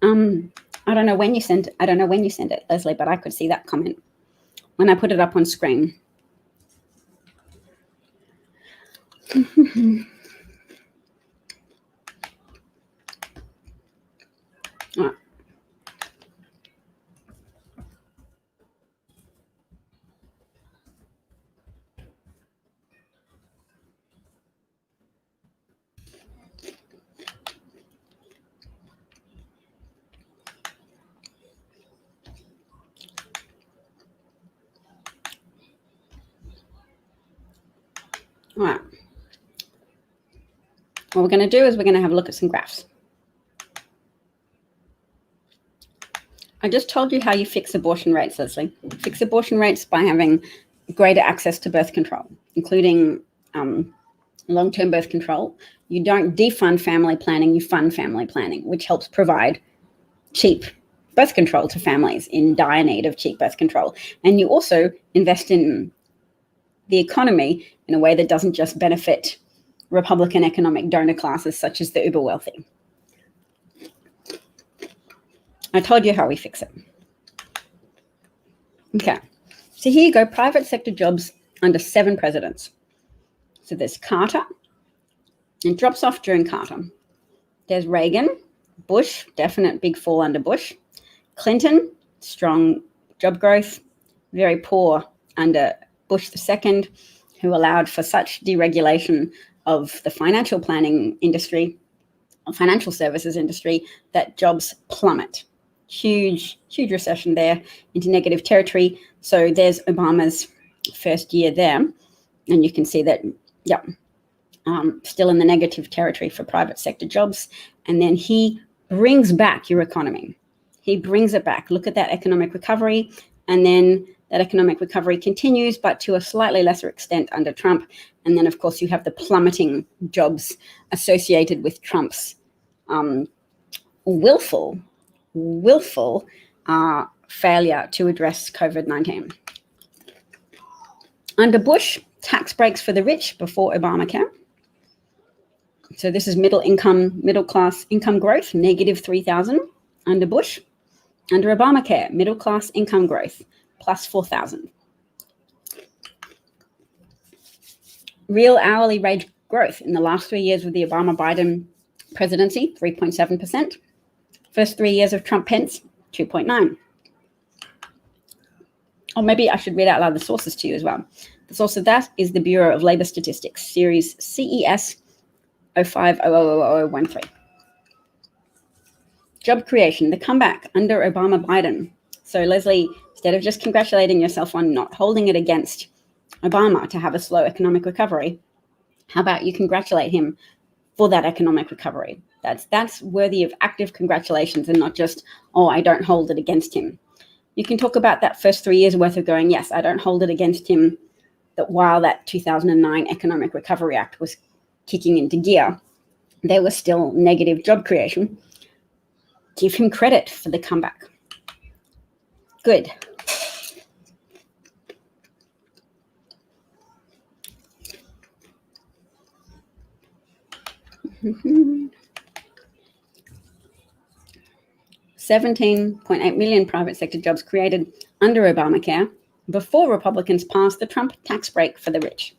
I don't know when you sent it, Leslie, but I could see that comment when I put it up on screen. All right. What we're going to do is we're going to have a look at some graphs. I just told you how you fix abortion rates, Leslie. Fix abortion rates by having greater access to birth control, including long-term birth control. You don't defund family planning, you fund family planning, which helps provide cheap birth control to families in dire need of cheap birth control. And you also invest in the economy in a way that doesn't just benefit Republican economic donor classes such as the uber wealthy. I told you how we fix it. Okay, so here you go, private sector jobs under 7 presidents. So there's Carter, and drops off during Carter. There's Reagan, Bush, definite big fall under Bush. Clinton, strong job growth, very poor under Bush II, who allowed for such deregulation of the financial planning industry, financial services industry, that jobs plummet. Huge recession there into negative territory. So there's Obama's first year there. And you can see that, still in the negative territory for private sector jobs. And then he brings back your economy. He brings it back. Look at that economic recovery. And then that economic recovery continues, but to a slightly lesser extent under Trump. And then, of course, you have the plummeting jobs associated with Trump's willful failure to address COVID-19. Under Bush, tax breaks for the rich before Obamacare. So this is middle class income growth, negative 3,000 under Bush. Under Obamacare, middle class income growth, plus 4,000. Real hourly wage growth in the last 3 years of the Obama-Biden presidency, 3.7%. First 3 years of Trump-Pence, 2.9. Or maybe I should read out loud the sources to you as well. The source of that is the Bureau of Labor Statistics, Series CES 05000013. Job creation, the comeback under Obama-Biden. So Leslie, instead of just congratulating yourself on not holding it against Obama to have a slow economic recovery, how about you congratulate him for that economic recovery? That's worthy of active congratulations and not just, oh, I don't hold it against him. You can talk about that first 3 years worth of going, yes, I don't hold it against him that while that 2009 Economic Recovery Act was kicking into gear, there was still negative job creation. Give him credit for the comeback. Good. $17.8 million private sector jobs created under Obamacare before Republicans passed the Trump tax break for the rich.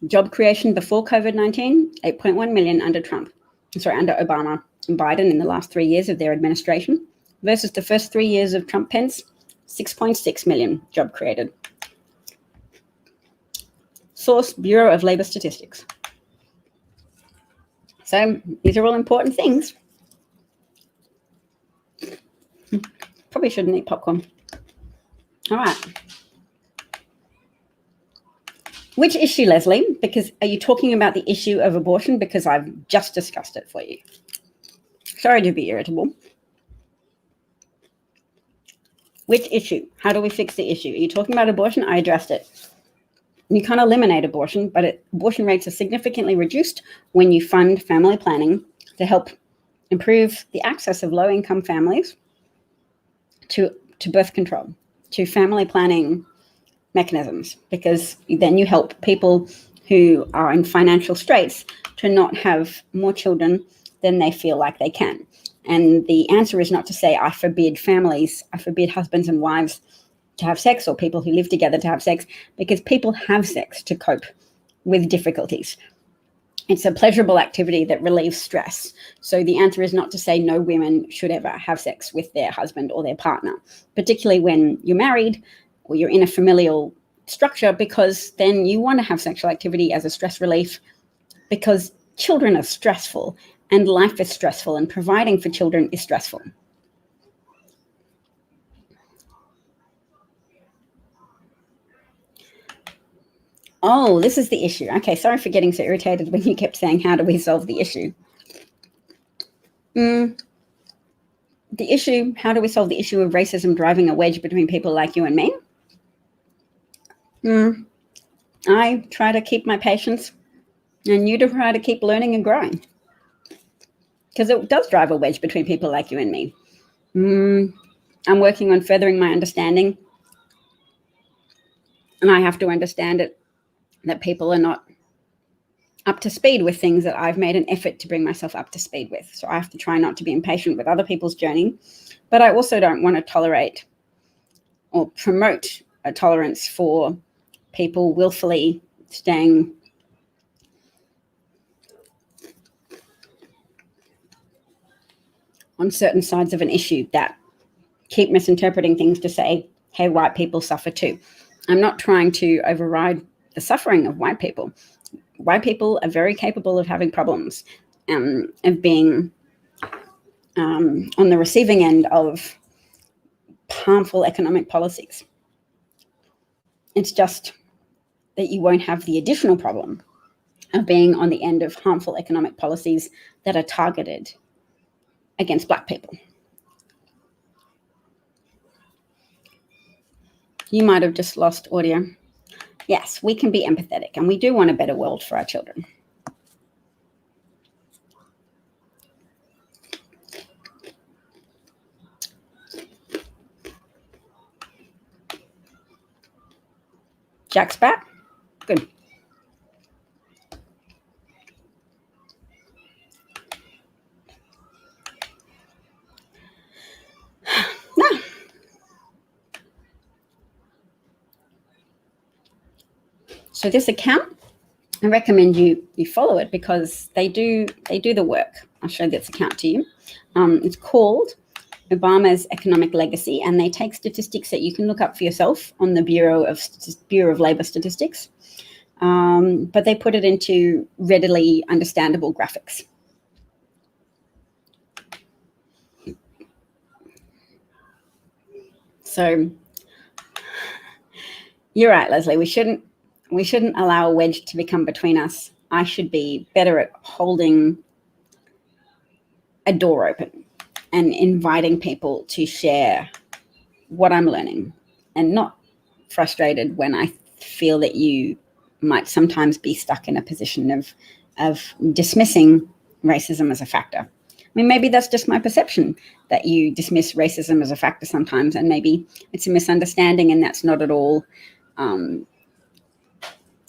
Job creation before COVID-19, 8.1 million under Obama and Biden in the last 3 years of their administration versus the first 3 years of Trump-Pence, 6.6 million job created. Source, Bureau of Labor Statistics. So these are all important things. Probably shouldn't eat popcorn. All right. Which issue, Leslie? Because are you talking about the issue of abortion? Because I've just discussed it for you. Sorry to be irritable. Which issue? How do we fix the issue? Are you talking about abortion? I addressed it. You can't eliminate abortion, but abortion rates are significantly reduced when you fund family planning to help improve the access of low-income families to birth control, to family planning mechanisms, because then you help people who are in financial straits to not have more children than they feel like they can. And the answer is not to say, I forbid families, I forbid husbands and wives to have sex, or people who live together to have sex, because people have sex to cope with difficulties. It's a pleasurable activity that relieves stress. So the answer is not to say no women should ever have sex with their husband or their partner, particularly when you're married or you're in a familial structure, because then you want to have sexual activity as a stress relief, because children are stressful and life is stressful and providing for children is stressful. Oh, this is the issue. Okay, sorry for getting so irritated when you kept saying, how do we solve the issue? The issue, how do we solve the issue of racism driving a wedge between people like you and me? I try to keep my patience, and you try to keep learning and growing, because it does drive a wedge between people like you and me. I'm working on furthering my understanding, and I have to understand it, that people are not up to speed with things that I've made an effort to bring myself up to speed with. So I have to try not to be impatient with other people's journey, but I also don't want to tolerate or promote a tolerance for people willfully staying on certain sides of an issue, that keep misinterpreting things to say, hey, white people suffer too. I'm not trying to override the suffering of white people. White people are very capable of having problems, of being on the receiving end of harmful economic policies. It's just that you won't have the additional problem of being on the end of harmful economic policies that are targeted against Black people. You might have just lost audio. Yes, we can be empathetic, and we do want a better world for our children. Jack's back. Good. No. So this account, I recommend you follow it, because they do the work. I'll show this account to you. It's called Obama's Economic Legacy, and they take statistics that you can look up for yourself on the Bureau of Labor Statistics, but they put it into readily understandable graphics. So you're right, Leslie. We shouldn't allow a wedge to become between us. I should be better at holding a door open and inviting people to share what I'm learning, and not frustrated when I feel that you might sometimes be stuck in a position of dismissing racism as a factor. I mean, maybe that's just my perception, that you dismiss racism as a factor sometimes, and maybe it's a misunderstanding, and that's not at all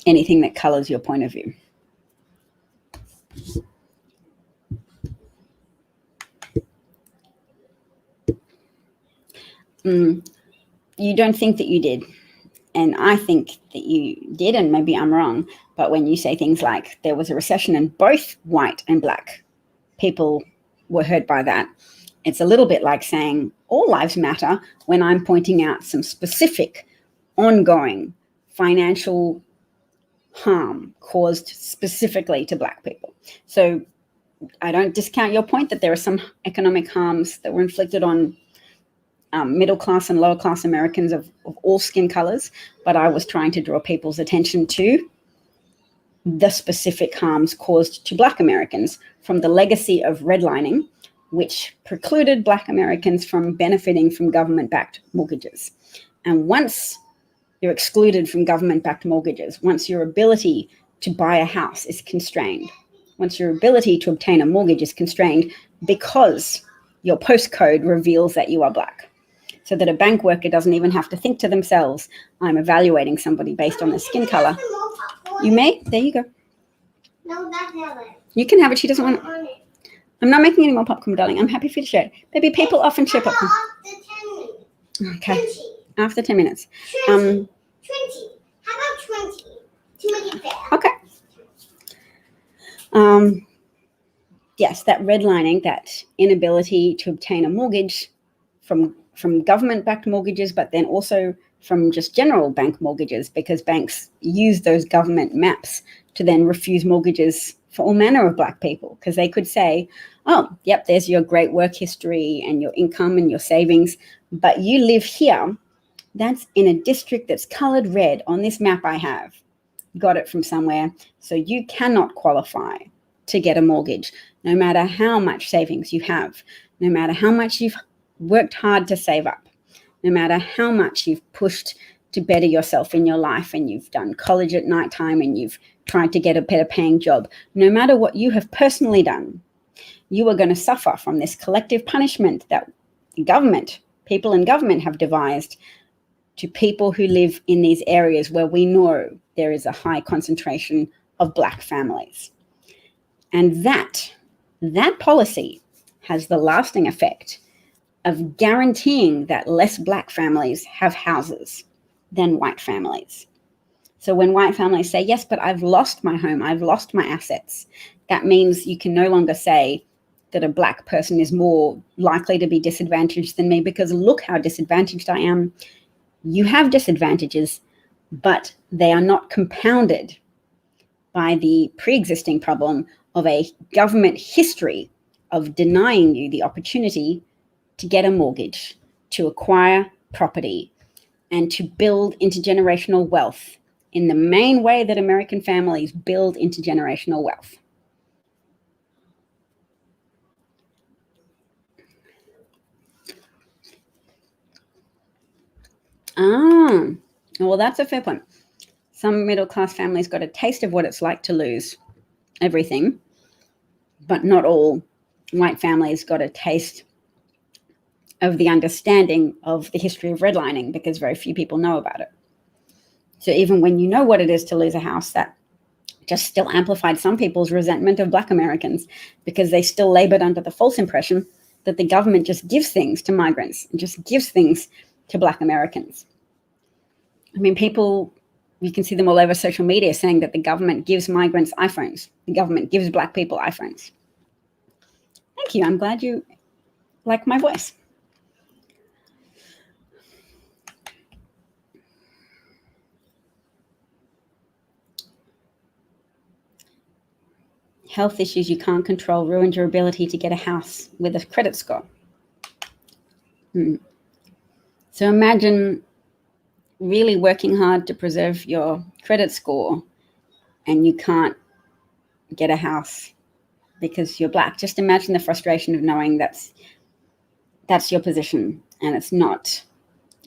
anything that colors your point of view. You don't think that you did, and I think that you did, and maybe I'm wrong, but when you say things like there was a recession and both white and Black people were hurt by that, it's a little bit like saying all lives matter when I'm pointing out some specific ongoing financial harm caused specifically to Black people. So I don't discount your point that there are some economic harms that were inflicted on middle class and lower class Americans of all skin colors, but I was trying to draw people's attention to the specific harms caused to Black Americans from the legacy of redlining, which precluded Black Americans from benefiting from government-backed mortgages. And once You're excluded from government-backed mortgages. Once your ability to buy a house is constrained, once your ability to obtain a mortgage is constrained because your postcode reveals that you are Black, so that a bank worker doesn't even have to think to themselves, I'm evaluating somebody based on their skin color. You may? There you go. No, that's not it. You can have it. She doesn't want it. On it. I'm not making any more popcorn, darling. I'm happy for you to share it. Baby, people often share popcorn. After 10 minutes. Okay. 20. After 10 minutes. 20. 20. How about 20? To make it fair. Okay. Yes, that redlining, that inability to obtain a mortgage from government-backed mortgages, but then also from just general bank mortgages, because banks use those government maps to then refuse mortgages for all manner of Black people, because they could say, oh, yep, there's your great work history and your income and your savings, but you live here. That's in a district that's colored red on this map I have. Got it from somewhere. So you cannot qualify to get a mortgage, no matter how much savings you have, no matter how much you've worked hard to save up, no matter how much you've pushed to better yourself in your life, and you've done college at nighttime and you've tried to get a better paying job, no matter what you have personally done, you are going to suffer from this collective punishment that people in government have devised to people who live in these areas where we know there is a high concentration of Black families. And that policy has the lasting effect of guaranteeing that less Black families have houses than white families. So when white families say, yes, but I've lost my home, I've lost my assets, that means you can no longer say that a Black person is more likely to be disadvantaged than me, because look how disadvantaged I am. You have disadvantages, but they are not compounded by the pre-existing problem of a government history of denying you the opportunity to get a mortgage, to acquire property, and to build intergenerational wealth in the main way that American families build intergenerational wealth. Well, that's a fair point. Some middle-class families got a taste of what it's like to lose everything, but not all white families got a taste of the understanding of the history of redlining, because very few people know about it. So even when you know what it is to lose a house, that just still amplified some people's resentment of Black Americans, because they still labored under the false impression that the government just gives things to migrants and just gives things to Black Americans. I mean, people, you can see them all over social media saying that the government gives migrants iPhones. The government gives Black people iPhones. Thank you. I'm glad you like my voice. Health issues you can't control ruined your ability to get a house with a credit score. So imagine really working hard to preserve your credit score and you can't get a house because you're Black. Just imagine the frustration of knowing that's your position, and it's not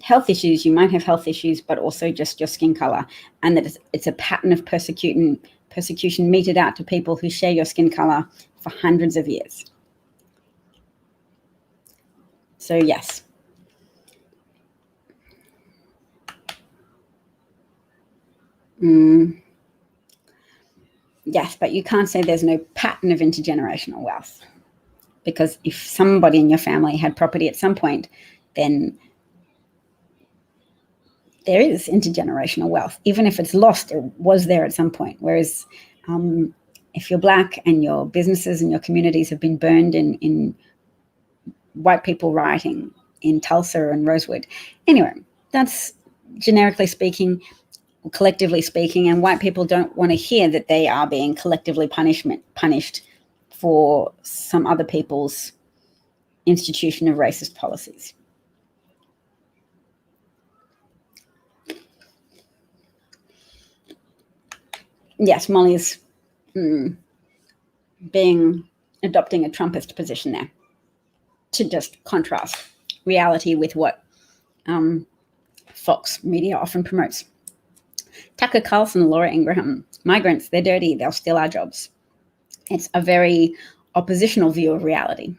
health issues. You might have health issues, but also just your skin color, and that it's a pattern of persecution meted out to people who share your skin color for hundreds of years. So yes. Yes, but you can't say there's no pattern of intergenerational wealth, because if somebody in your family had property at some point, then there is intergenerational wealth. Even if it's lost, it was there at some point. Whereas if you're Black and your businesses and your communities have been burned in white people rioting in Tulsa and Rosewood. Anyway, that's generically speaking, collectively speaking, and white people don't want to hear that they are being collectively punished for some other people's institution of racist policies. Yes, Molly is adopting a Trumpist position there to just contrast reality with what Fox Media often promotes. Tucker Carlson and Laura Ingraham. Migrants, they're dirty. They'll steal our jobs. It's a very oppositional view of reality.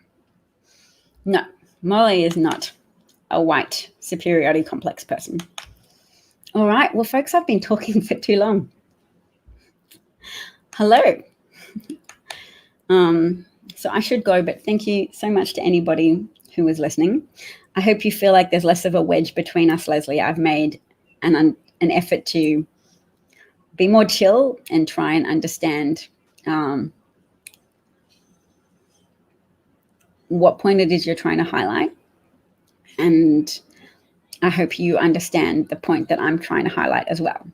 No, Molly is not a white superiority complex person. All right. Well, folks, I've been talking for too long. Hello. So I should go, but thank you so much to anybody who was listening. I hope you feel like there's less of a wedge between us, Leslie. I've made an effort to be more chill and try and understand what point it is you're trying to highlight. And I hope you understand the point that I'm trying to highlight as well.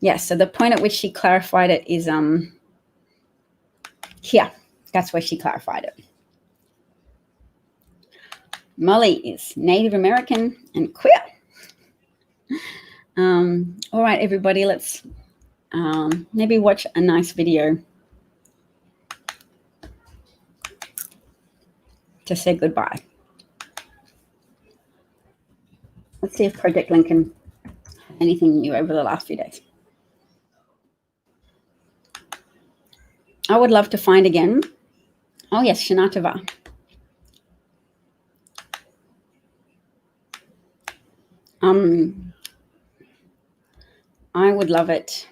Yes, so the point at which she clarified it is here. That's where she clarified it. Molly is Native American and queer. All right, everybody, let's maybe watch a nice video to say goodbye. Let's see if Project Lincoln had anything new over the last few days. I would love to find again. Oh, yes, Shanatava. I would love it.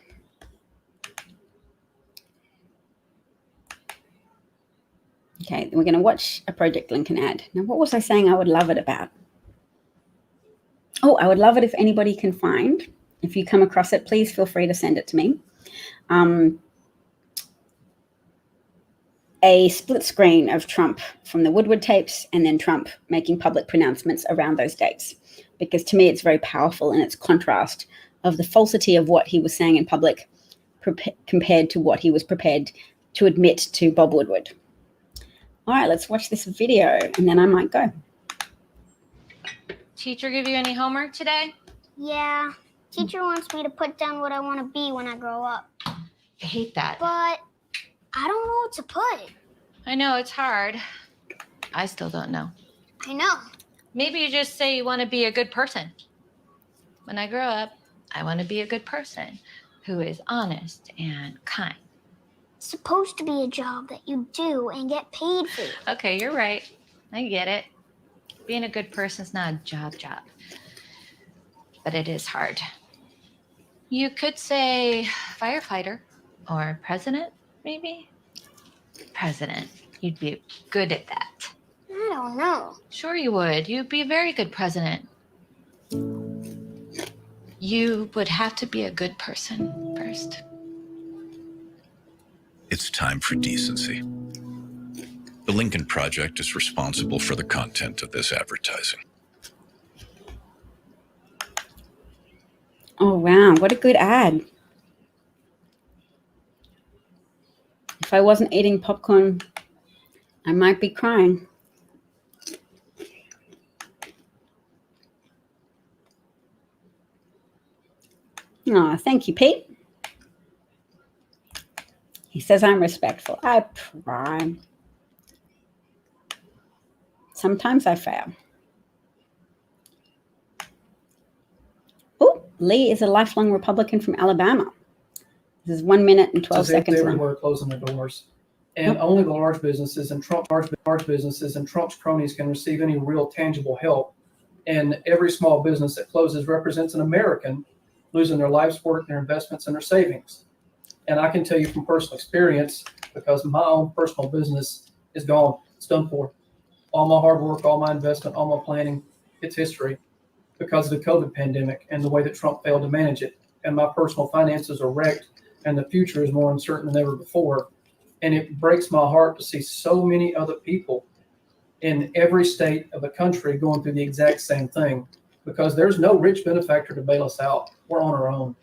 Okay, we're going to watch a Project Lincoln ad. Now, what was I saying I would love it about? Oh, I would love it if anybody can find. If you come across it, please feel free to send it to me. A split screen of Trump from the Woodward tapes and then Trump making public pronouncements around those dates. Because to me, it's very powerful in its contrast of the falsity of what he was saying in public compared to what he was prepared to admit to Bob Woodward. All right, let's watch this video and then I might go. Teacher give you any homework today? Yeah. Teacher wants me to put down what I want to be when I grow up. I hate that. But I don't know what to put. I know, it's hard. I still don't know. I know. Maybe you just say you want to be a good person. When I grow up, I want to be a good person who is honest and kind. It's supposed to be a job that you do and get paid for. Okay, you're right. I get it. Being a good person is not a job. But it is hard. You could say firefighter or president, maybe? President. You'd be good at that. I don't know. Sure you would. You'd be a very good president. You would have to be a good person first. It's time for decency. The Lincoln Project is responsible for the content of this advertising. Oh, wow. What a good ad. If I wasn't eating popcorn, I might be crying. Oh, thank you, Pete. He says I'm respectful. I try. Sometimes I fail. Oh, Lee is a lifelong Republican from Alabama. This is 1 minute and 12 seconds. Everywhere closing their doors. And only the large businesses and large businesses and Trump's cronies can receive any real tangible help. And every small business that closes represents an American losing their life's work, their investments, and their savings. And I can tell you from personal experience, because my own personal business is gone. It's done for. All my hard work, all my investment, all my planning, it's history because of the COVID pandemic and the way that Trump failed to manage it. And my personal finances are wrecked and the future is more uncertain than ever before. And it breaks my heart to see so many other people in every state of the country going through the exact same thing, because there's no rich benefactor to bail us out. We're on our own.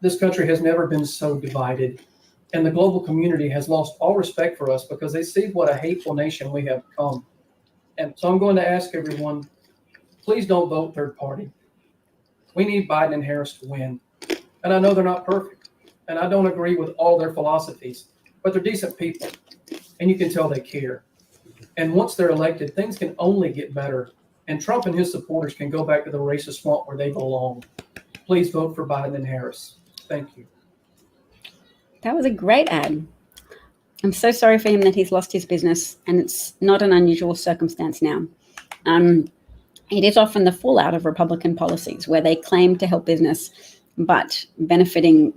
This country has never been so divided, and the global community has lost all respect for us because they see what a hateful nation we have become. And so I'm going to ask everyone, please don't vote third party. We need Biden and Harris to win. And I know they're not perfect, and I don't agree with all their philosophies, but they're decent people, and you can tell they care. And once they're elected, things can only get better. and Trump and his supporters can go back to the racist swamp where they belong. Please vote for Biden and Harris. Thank you. That was a great ad. I'm so sorry for him that he's lost his business, and it's not an unusual circumstance now. It is often the fallout of Republican policies where they claim to help business, but benefiting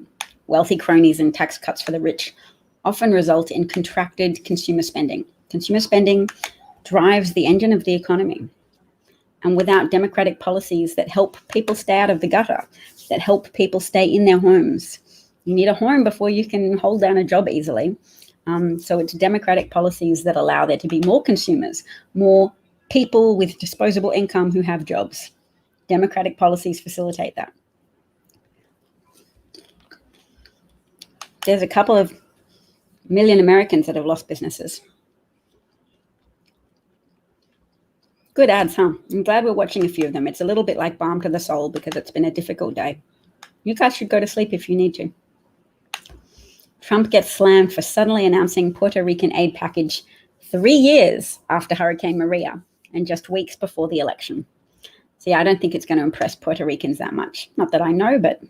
wealthy cronies and tax cuts for the rich often result in contracted consumer spending. Consumer spending drives the engine of the economy. And without democratic policies that help people stay out of the gutter, that help people stay in their homes, you need a home before you can hold down a job easily. So it's democratic policies that allow there to be more consumers, more people with disposable income who have jobs. Democratic policies facilitate that. There's a couple of million Americans that have lost businesses. Good ads, huh? I'm glad we're watching a few of them. It's a little bit like balm to the soul because it's been a difficult day. You guys should go to sleep if you need to. Trump gets slammed for suddenly announcing Puerto Rican aid package 3 years after Hurricane Maria and just weeks before the election. See, I don't think it's going to impress Puerto Ricans that much. Not that I know, but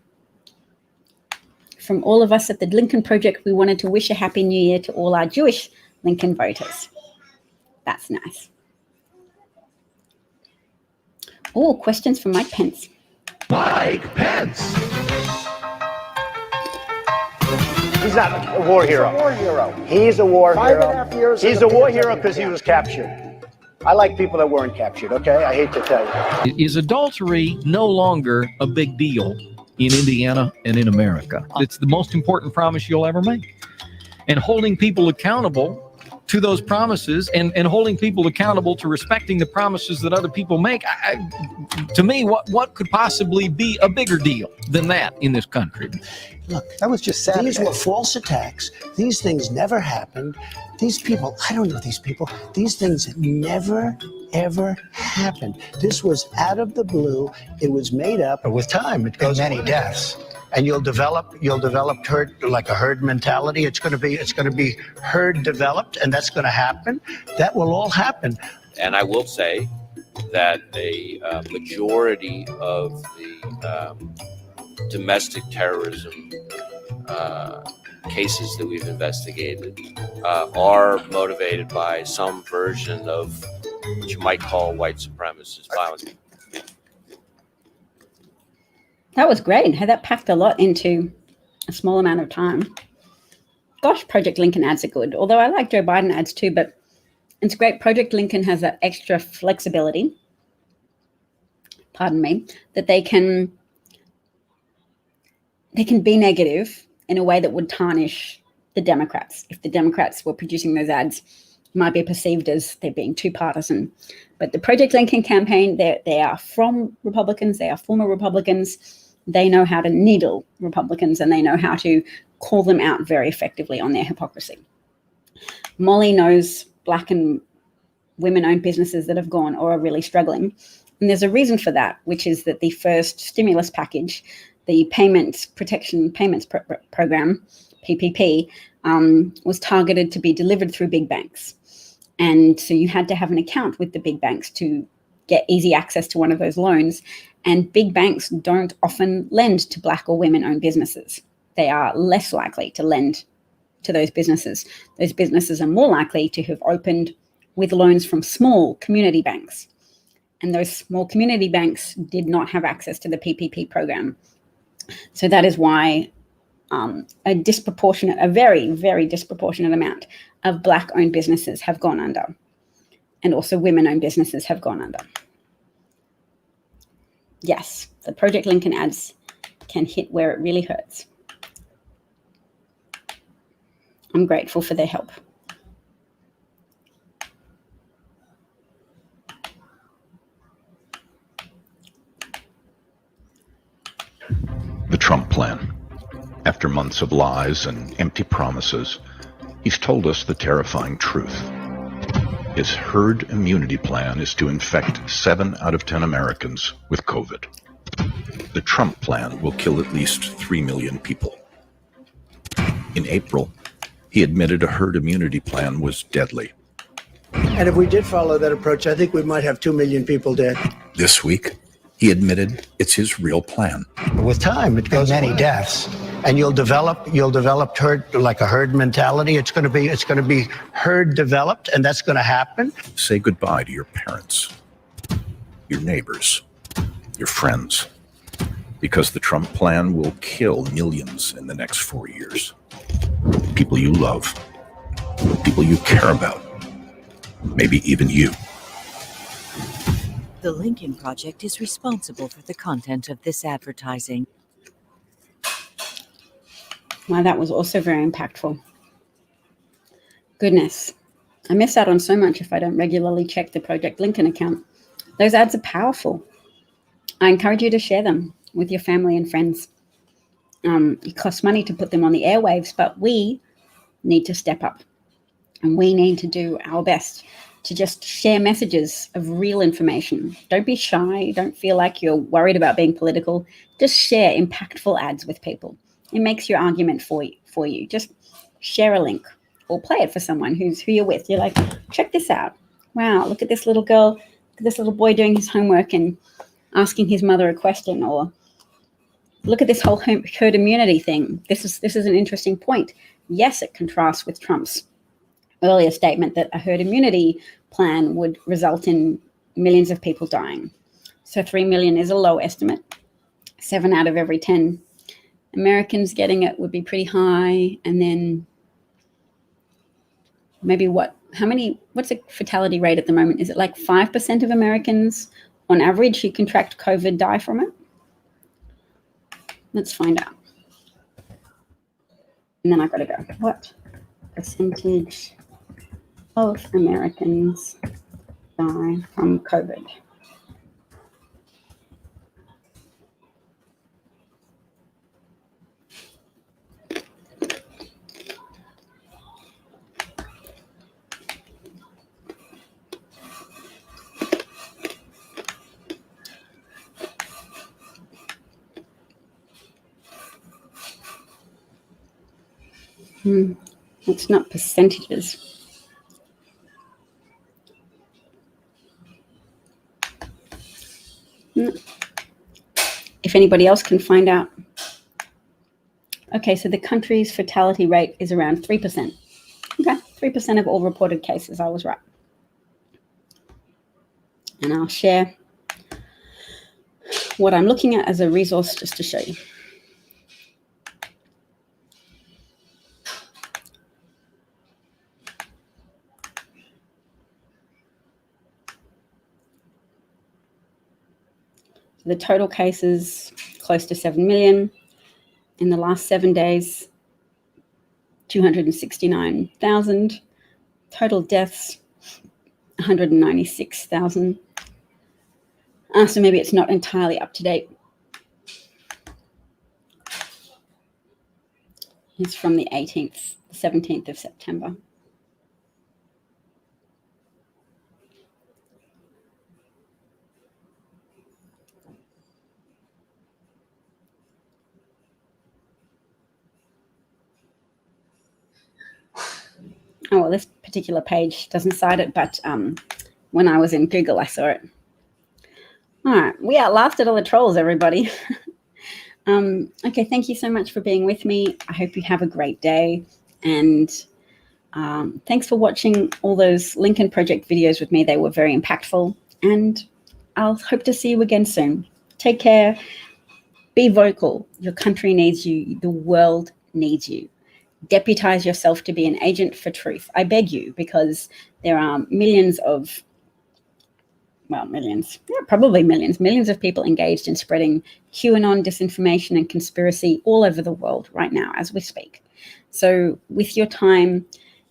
from all of us at the Lincoln Project, we wanted to wish a Happy New Year to all our Jewish Lincoln voters. That's nice. Oh, questions from Mike Pence. Mike Pence. He's not a war hero. He's a war hero. He's a war hero. 5.5 years. He's a war hero because he was captured. I like people that weren't captured, okay? I hate to tell you. Is adultery no longer a big deal in Indiana and in America? It's the most important promise you'll ever make. And holding people accountable to those promises and holding people accountable to respecting the promises that other people make, to me, what could possibly be a bigger deal than that in this country? Look, that was just Saturday. These were false attacks. These things never happened. These people, I don't know these people. These things never, ever happened. This was out of the blue. It was made up. With time, it goes many deaths. And you'll develop herd, like a herd mentality. It's going to be herd developed, and that's going to happen. That will all happen. And I will say that a majority of the domestic terrorism cases that we've investigated are motivated by some version of what you might call white supremacist violence. That was great. That packed a lot into a small amount of time. Gosh, Project Lincoln ads are good. Although I like Joe Biden ads too, but it's great. Project Lincoln has that extra flexibility, that they can be negative in a way that would tarnish the Democrats. If the Democrats were producing those ads, it might be perceived as they're being too partisan. But the Project Lincoln campaign, they are from Republicans. They are former Republicans. They know how to needle Republicans, and they know how to call them out very effectively on their hypocrisy. Molly knows Black and women-owned businesses that have gone or are really struggling. And there's a reason for that, which is that the first stimulus package, the Payments Program, PPP, was targeted to be delivered through big banks. And so you had to have an account with the big banks to get easy access to one of those loans. And big banks don't often lend to Black or women-owned businesses. They are less likely to lend to those businesses. Those businesses are more likely to have opened with loans from small community banks. And those small community banks did not have access to the PPP program. So that is why a very, very disproportionate amount of Black-owned businesses have gone under. And also women-owned businesses have gone under. Yes, the Project Lincoln ads can hit where it really hurts. I'm grateful for their help. The Trump plan. After months of lies and empty promises, he's told us the terrifying truth. His herd immunity plan is to infect 7 out of 10 Americans with COVID. The Trump plan will kill at least 3 million people. In April, he admitted a herd immunity plan was deadly. And if we did follow that approach, I think we might have 2 million people dead. This week, he admitted it's his real plan. With time, it goes many deaths, and you'll develop herd, like a herd mentality. It's going to be herd developed, and that's going to happen. Say goodbye to your parents, your neighbors, your friends, because the Trump plan will kill millions in the next 4 years. People you love, people you care about, maybe even you. The Lincoln Project is responsible for the content of this advertising. Wow, that was also very impactful. Goodness, I miss out on so much if I don't regularly check the Project Lincoln account. Those ads are powerful. I encourage you to share them with your family and friends. It costs money to put them on the airwaves, but we need to step up, and we need to do our best to just share messages of real information. Don't be shy. Don't feel like you're worried about being political. Just share impactful ads with people. It makes your argument for you. Just share a link or play it for someone who you're with. You're like, check this out. Wow, look at this little girl, look at this little boy doing his homework and asking his mother a question, or look at this whole herd immunity thing. This is an interesting point. Yes, it contrasts with Trump's earlier statement that a herd immunity plan would result in millions of people dying. So 3 million is a low estimate. 7 out of every 10 Americans getting it would be pretty high. And then maybe what's the fatality rate at the moment? Is it like 5% of Americans on average who contract COVID die from it? Let's find out. And then I've got to go. What percentage of Americans die from COVID? It's not percentages. If anybody else can find out. Okay, so the country's fatality rate is around 3%. Okay, 3% of all reported cases. I was right. And I'll share what I'm looking at as a resource just to show you. The total cases, close to 7 million. In the last 7 days, 269,000. Total deaths, 196,000. So maybe it's not entirely up to date. It's from the 17th of September. Oh, well, this particular page doesn't cite it, but when I was in Google, I saw it. All right, we outlasted all the trolls, everybody. Okay, thank you so much for being with me. I hope you have a great day. And thanks for watching all those Lincoln Project videos with me. They were very impactful. And I'll hope to see you again soon. Take care. Be vocal. Your country needs you. The world needs you. Deputize yourself to be an agent for truth. I beg you, because there are millions of people engaged in spreading QAnon disinformation and conspiracy all over the world right now as we speak. So with your time,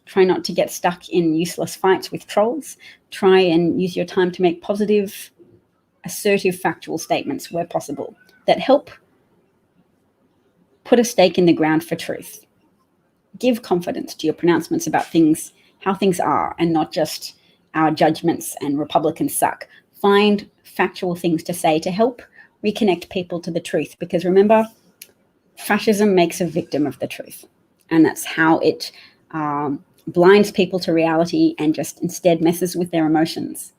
try not to get stuck in useless fights with trolls. Try and use your time to make positive, assertive, factual statements where possible that help put a stake in the ground for truth. Give confidence to your pronouncements about things, how things are, and not just our judgments and Republicans suck. Find factual things to say to help reconnect people to the truth. Because remember, fascism makes a victim of the truth. And that's how it blinds people to reality and just instead messes with their emotions,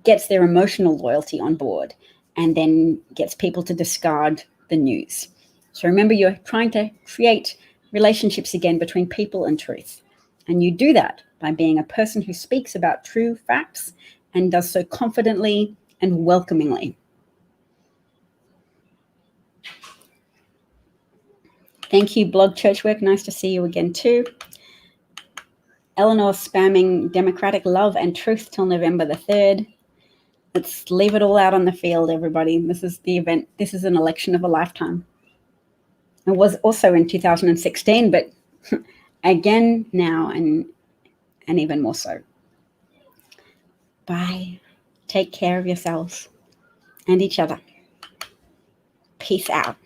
gets their emotional loyalty on board, and then gets people to discard the news. So remember, you're trying to create relationships again between people and truth. And you do that by being a person who speaks about true facts and does so confidently and welcomingly. Thank you, Blog Churchwork. Nice to see you again too. Eleanor spamming democratic love and truth till November the 3rd. Let's leave it all out on the field, everybody. This is the event. This is an election of a lifetime. It was also in 2016, but again now and even more so. Bye. Take care of yourselves and each other. Peace out.